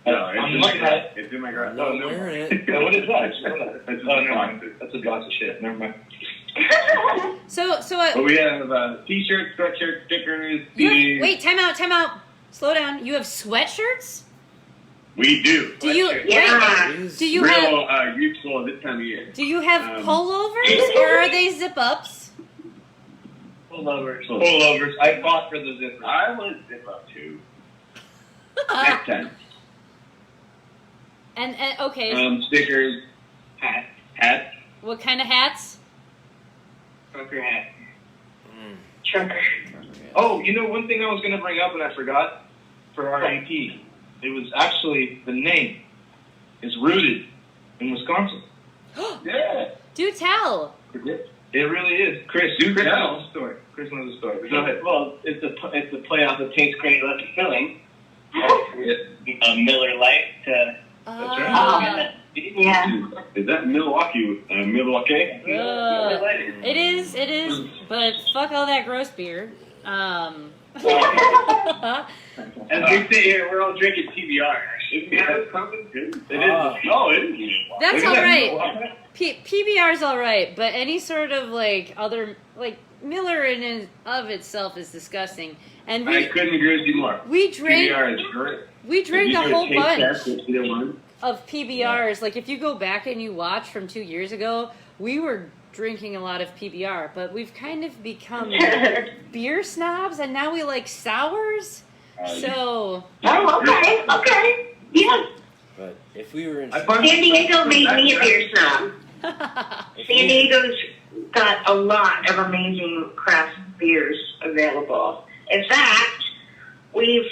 No, I'm looking at it. it's in my garage. Not wearing it. What is that? Never mind. That's a box of shit. Never mind. But we have t-shirts, sweatshirts, stickers, CDs. Wait, time out. Slow down. You have sweatshirts? We do. Do you Yeah. do you Real have useful this time of year. do you have pullovers or are they zip ups? Pullovers. I fought for the zipper. I would zip up too. Next time. And okay, Stickers, hats. what kind of hats? Trucker hat. Trucker. Oh, you know, one thing I was going to bring up and I forgot for our AP. It was actually, the name is rooted in Wisconsin. Yeah. Do tell. It really is. Chris knows the story. Chris knows the story. Go ahead. Well, it's a play off of Takes Great Left Feeling. Miller Lite to That's right. Yeah. Is that Milwaukee? Milwaukee? It is, but fuck all that gross beer. As we sit here, we're all drinking PBR. It is. It is. That's all right. PBR's all right, but any sort of like other like Miller in and of itself is disgusting. And I couldn't agree with you more. we drank PBR is great. we drank a whole bunch bunch. of PBRs. Like if you go back and you watch from 2 years ago, we were drinking a lot of PBR, but we've kind of become beer snobs, and now we like sours. So. Oh, okay. Yeah. But if we were in San Diego made me a beer snob. San Diego's got a lot of amazing craft beers available. In fact, we've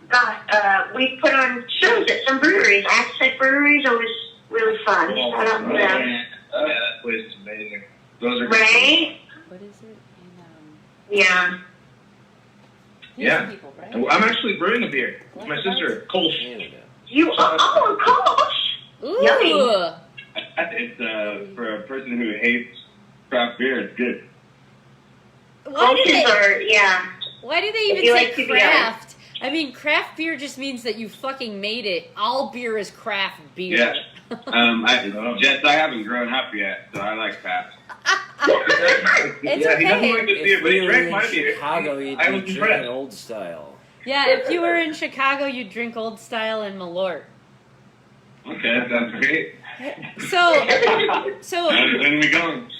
put on shows at some breweries. Aztec Brewery is always really fun. Shout out to them. That place is amazing. Those are Right? What is it? Yeah. Yeah. People, right? I'm actually brewing a beer. With my sister, Kolsch. Canada. You of course. Ooh. Yummy. It's for a person who hates craft beer. It's good. Why do Kolsch's they? are, yeah. Why do they If even you say like PBR. craft? I mean, craft beer just means that you fucking made it. All beer is craft beer. Yeah. Jess, I haven't grown up yet, so I like craft. It's Yeah, he doesn't okay. like this beer, If but he we were drank in my beer. Chicago, you'd I be was drinking impressed. old style. Yeah, if you were in Chicago, you'd drink Old Style and Malort. Okay, that sounds great. So, When are we going?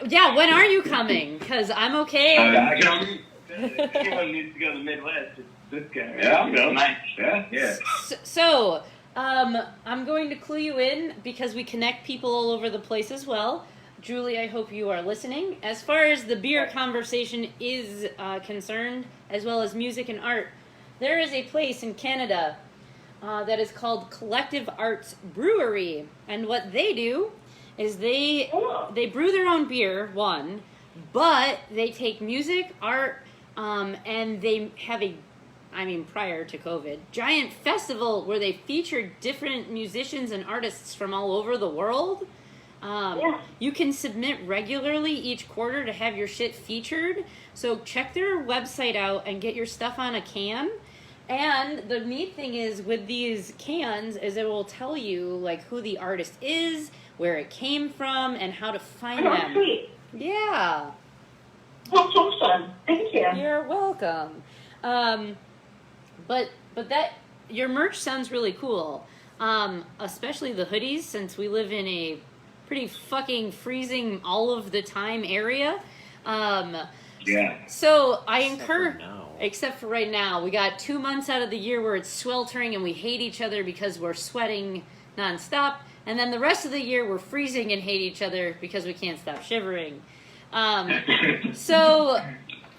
yeah, when are you coming? Because I'm okay. Everyone needs to go to the Midwest. It's this guy. Right? Yeah, I'll go. Nice. Yeah. So, I'm going to clue you in because we connect people all over the place as well. Julie, I hope you are listening. As far as the beer conversation is concerned, as well as music and art, there is a place in Canada that is called Collective Arts Brewery. And what they do is they brew their own beer, one, but they take music, art, and they have prior to COVID, giant festival where they feature different musicians and artists from all over the world. You can submit regularly each quarter to have your shit featured. So check their website out and get your stuff on a can. And the neat thing is with these cans is it will tell you like who the artist is, where it came from, and how to find Oh, them. sweet. Yeah. That's awesome. Thank you. You're welcome. But that your merch sounds really cool. Especially the hoodies, since we live in a pretty fucking freezing all of the time area. Yeah. So I Except for encourage, now. except for right now, we got 2 months out of the year where it's sweltering and we hate each other because we're sweating nonstop, and then the rest of the year we're freezing and hate each other because we can't stop shivering. So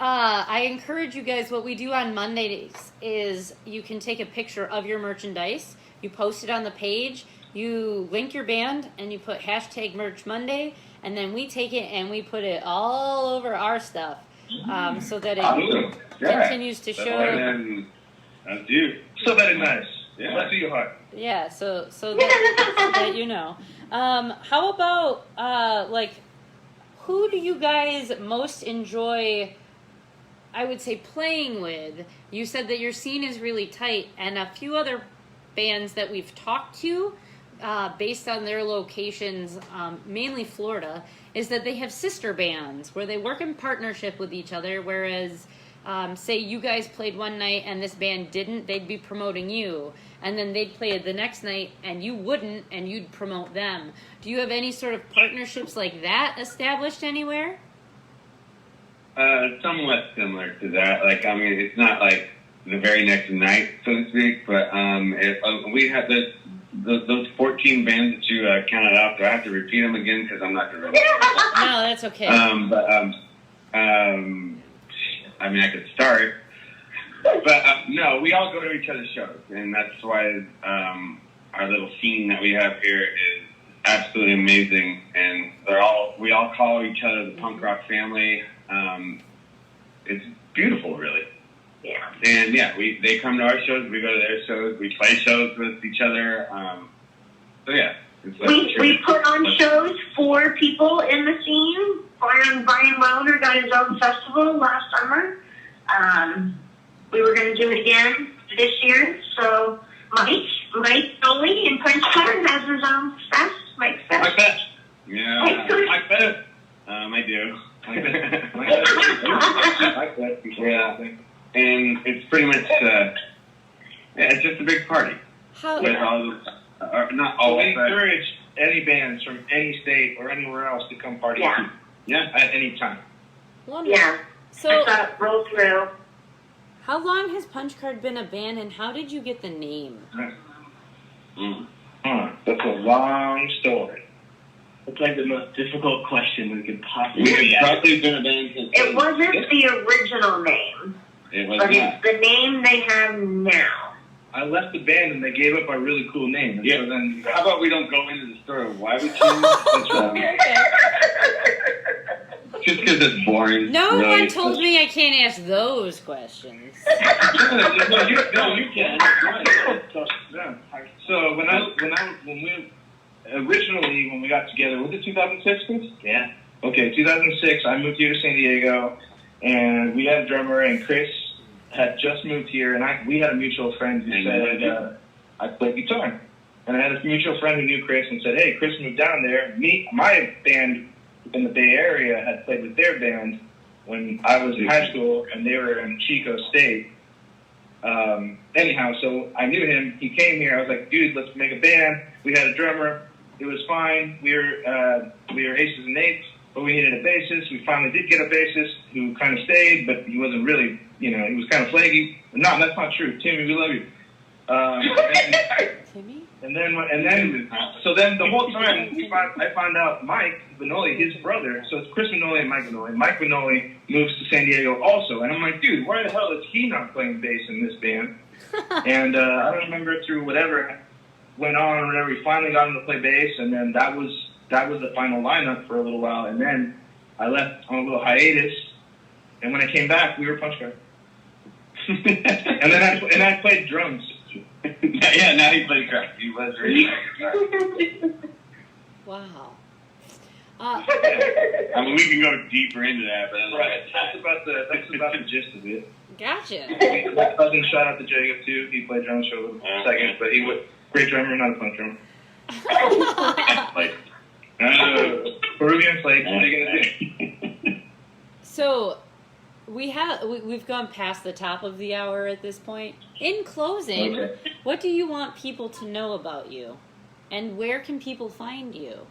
I encourage you guys. What we do on Mondays is you can take a picture of your merchandise, you post it on the page, you link your band, and you put hashtag Merch Monday, and then we take it and we put it all over our stuff. So that it Awesome. Yeah. continues to show. And that's you. So very nice. Yeah. Bless your heart. Yeah, so that you know. How about like, who do you guys most enjoy? I would say playing with. You said that your scene is really tight, and a few other bands that we've talked to, based on their locations, mainly Florida, is that they have sister bands where they work in partnership with each other, whereas say you guys played one night and this band didn't, they'd be promoting you, and then they'd play it the next night and you wouldn't, and you'd promote them. Do you have any sort of partnerships like that established anywhere? Somewhat similar to that. Like, I mean, it's not like the very next night, so to speak, but if we had those 14 bands that you counted out, do I have to repeat them again? Because I'm not going to remember. No, that's okay. I mean, I could start. But no, we all go to each other's shows, and that's why our little scene that we have here is absolutely amazing. And we all call each other the punk rock family. It's beautiful, really. Yeah. And yeah, they come to our shows, we go to their shows, we play shows with each other. So yeah, it's like We put on shows for people in the scene. Brian Wilder got his own festival last summer. We were going to do it again this year. So Mike Foley in Punchcard has his own fest. Mike Fest. Mike Fest. Yeah, Mike Fest. I do. Yeah, and it's pretty much it's just a big party. How? With all not all. We encourage any bands from any state or anywhere else to come party. Yeah. Yeah, At any time. Wonderful. Yeah. So, Roll through. how long has Punchcard been a band, and how did you get the name? That's a long story. It's like the most difficult question we could possibly we've ask. probably been a band since. It wasn't the original name, It was but not. it's the name they have now. I left the band and they gave up our really cool name. And Yeah. so then How about we don't go into the story of why we changed? That's right. Just because it's boring. No really. one told me I can't ask those questions. no, you can. Yeah. So originally when we got together, was it 2006, Chris? Yeah. Okay, 2006. I moved here to San Diego, and we had a drummer, and Chris had just moved here, and we had a mutual friend who said I played guitar, and I had a mutual friend who knew Chris and said, "Hey, Chris moved down there. My band in the Bay Area had played with their band when I was in high school, and they were in Chico State." Anyhow, so I knew him. He came here. I was like, "Dude, let's make a band." We had a drummer. It was fine. We were aces and eights, but we needed a bassist. We finally did get a bassist who kind of stayed, but he wasn't really, he was kind of flaky. No, that's not true. Timmy, we love you. Timmy? And then, so then the whole time I found out Mike Vinoli, his brother, so it's Chris Vinoli and Mike Vinoli. Mike Vinoli moves to San Diego also, and I'm like, dude, why the hell is he not playing bass in this band? And I don't remember through whatever went on or whatever, we finally got him to play bass, and then that was the final lineup for a little while, and then I left on a little hiatus, and when I came back, we were Punchcard. and then I played drums. Yeah, now he plays drums. He was really. Wow. I mean, we can go deeper into that, but Right. That's about the gist of it. Gotcha. My cousin, shout out to Jacob too. He played drums for a second, but he was great drummer, not a punch drummer. like, Peruvian flake. What are you gonna do? So, we've gone past the top of the hour at this point. In closing, Okay. what do you want people to know about you, and where can people find you?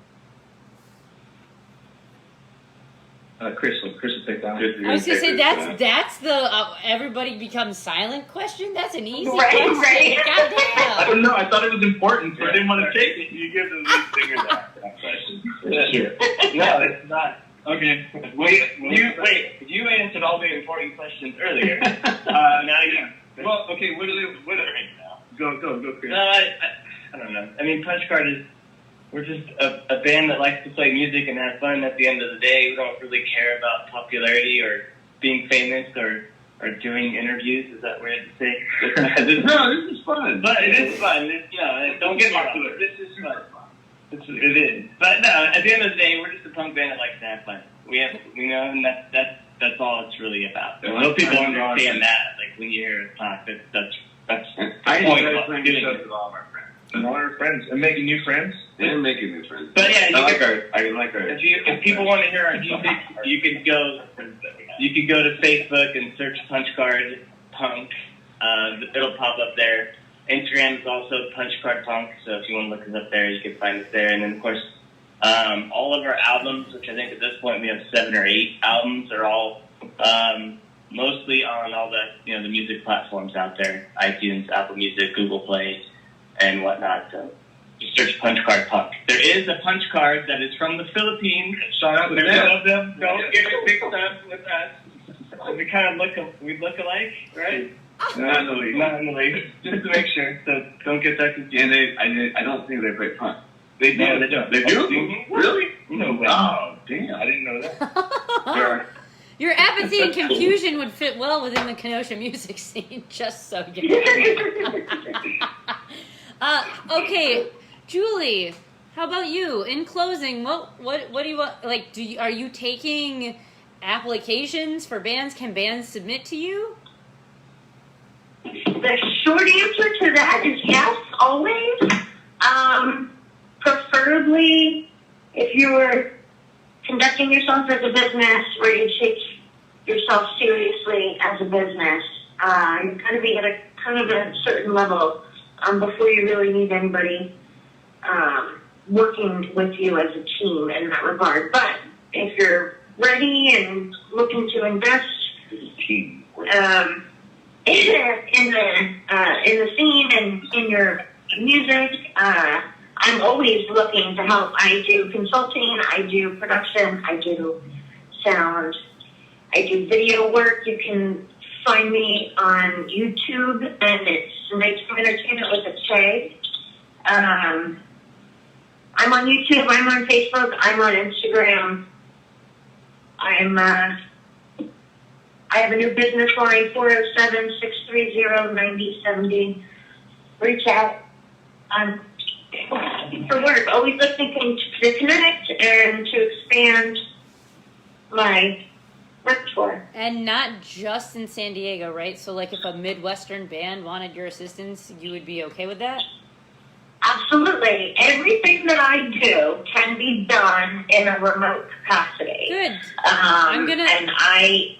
Chris will take that one. I was gonna say that's the everybody becomes silent question. That's an easy Right, question. right. I Goddamn. don't know. I thought it was important, so I didn't want to take it. you give the lead singer that question. Sure. No, it's not. Okay. You answered all the important questions earlier. Now you. Well, okay. What are they right now? Go, Chris. I don't know. I mean, Punchcard we're just a band that likes to play music and have fun. At the end of the day, we don't really care about popularity or being famous or doing interviews. Is that weird to say? No, this is fun. But it is fun. Don't get popular. This is fun. It is. But no, at the end of the day, we're just a punk band that likes to have fun. And that's all it's really about. Yeah, Most people fun. understand that. Like when you hear us talk, that's I the point enjoy of playing doing shows it. with all of our friends. And all our friends. And making new friends. And making new friends. But yeah, I like our. if people want to hear our music, you can go to Facebook and search Punchcard Punk. It'll pop up there. Instagram is also Punchcard Punk, so if you want to look us up there, you can find us there. And then of course, all of our albums, which I think at this point we have 7 or 8 albums, are all mostly on all the the music platforms out there: iTunes, Apple Music, Google Play, and whatnot. So just search Punchcard Punk. There is a Punchcard that is from the Philippines. Shout out to There's them. one of them. Don't get it mixed up with us. We kind of look alike, right? Not in the league. Not in the league. Just to make sure, so don't get that confused. And I don't think they play punk. They do. No, they don't. They do? Mhm. Really? No way. Oh, damn. I didn't know that. You're epic Apathy and confusion would fit well within the Kenosha music scene, just so you know. Okay, Julie, how about you? In closing, what do you want? Like, are you taking applications for bands? Can bands submit to you? The short answer to that is yes, always. Preferably, if you were conducting yourself as a business where you take yourself seriously as a business, you've got to be at a kind of a certain level before you really need anybody working with you as a team in that regard. But if you're ready and looking to invest Team. in the scene and in your music, I'm always looking to help. I do consulting, I do production, I do sound, I do video work. You can find me on YouTube, and it's Nighttime Entertainment with a K. I'm on YouTube, I'm on Facebook, I'm on Instagram. I have a new business line, 407-630-9070. Reach out. For work, always looking to connect and to expand my repertoire. And not just in San Diego, right? So, like, if a Midwestern band wanted your assistance, you would be okay with that? Absolutely. Everything that I do can be done in a remote capacity. Good. And I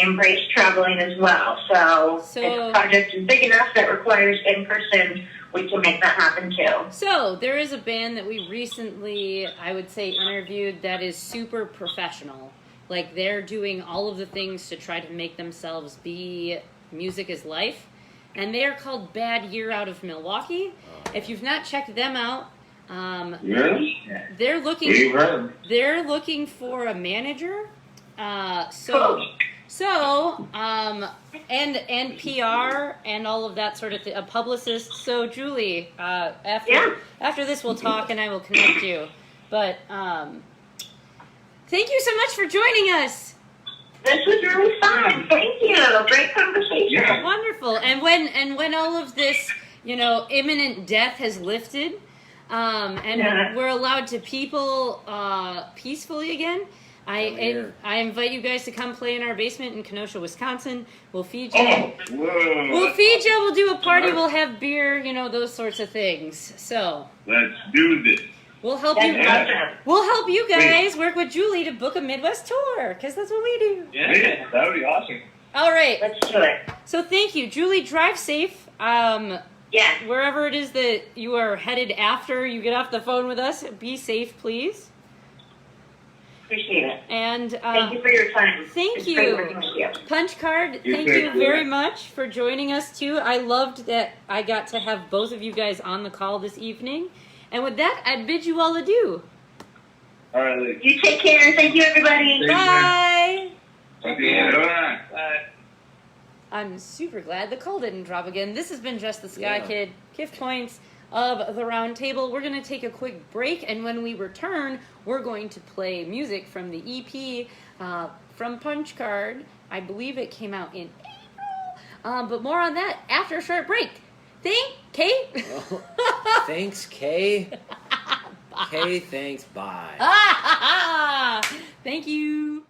embrace traveling as well. So if a project is big enough that requires in-person, we can make that happen too. So there is a band that we recently, I would say, interviewed that is super professional. Like, they're doing all of the things to try to make themselves be music is life. And they are called Bad Year out of Milwaukee. If you've not checked them out, they're looking for a manager. And PR and all of that sort of thing, a publicist. So Julie, after this we'll talk and I will connect you. But thank you so much for joining us. This was really fun. Thank you. Great conversation. Yeah. Wonderful. And when all of this, imminent death has lifted, we're allowed to people peacefully again, I invite you guys to come play in our basement in Kenosha, Wisconsin. We'll feed you. We'll feed you. We'll do a party. We'll have beer. Those sorts of things. So let's do this. We'll help you. We'll help you guys work with Julie to book a Midwest tour, because that's what we do. Yeah, that would be awesome. All right. Let's do it. So thank you, Julie. Drive safe. Wherever it is that you are headed after you get off the phone with us, be safe, please. Appreciate it. And thank you for your time. Thank you. Punchcard, thank you very much for joining us too. I loved that I got to have both of you guys on the call this evening. And with that, I bid you all adieu. All right. You take care. Thank you, everybody. Bye. Bye. I'm super glad the call didn't drop again. This has been Just the Sky Kid, Gift Points of the Round Table. We're going to take a quick break, and when we return, we're going to play music from the EP from Punchcard. I believe it came out in April. But more on that after a short break. Kay? Thanks, Kay. Kay, thanks, bye. Thank you.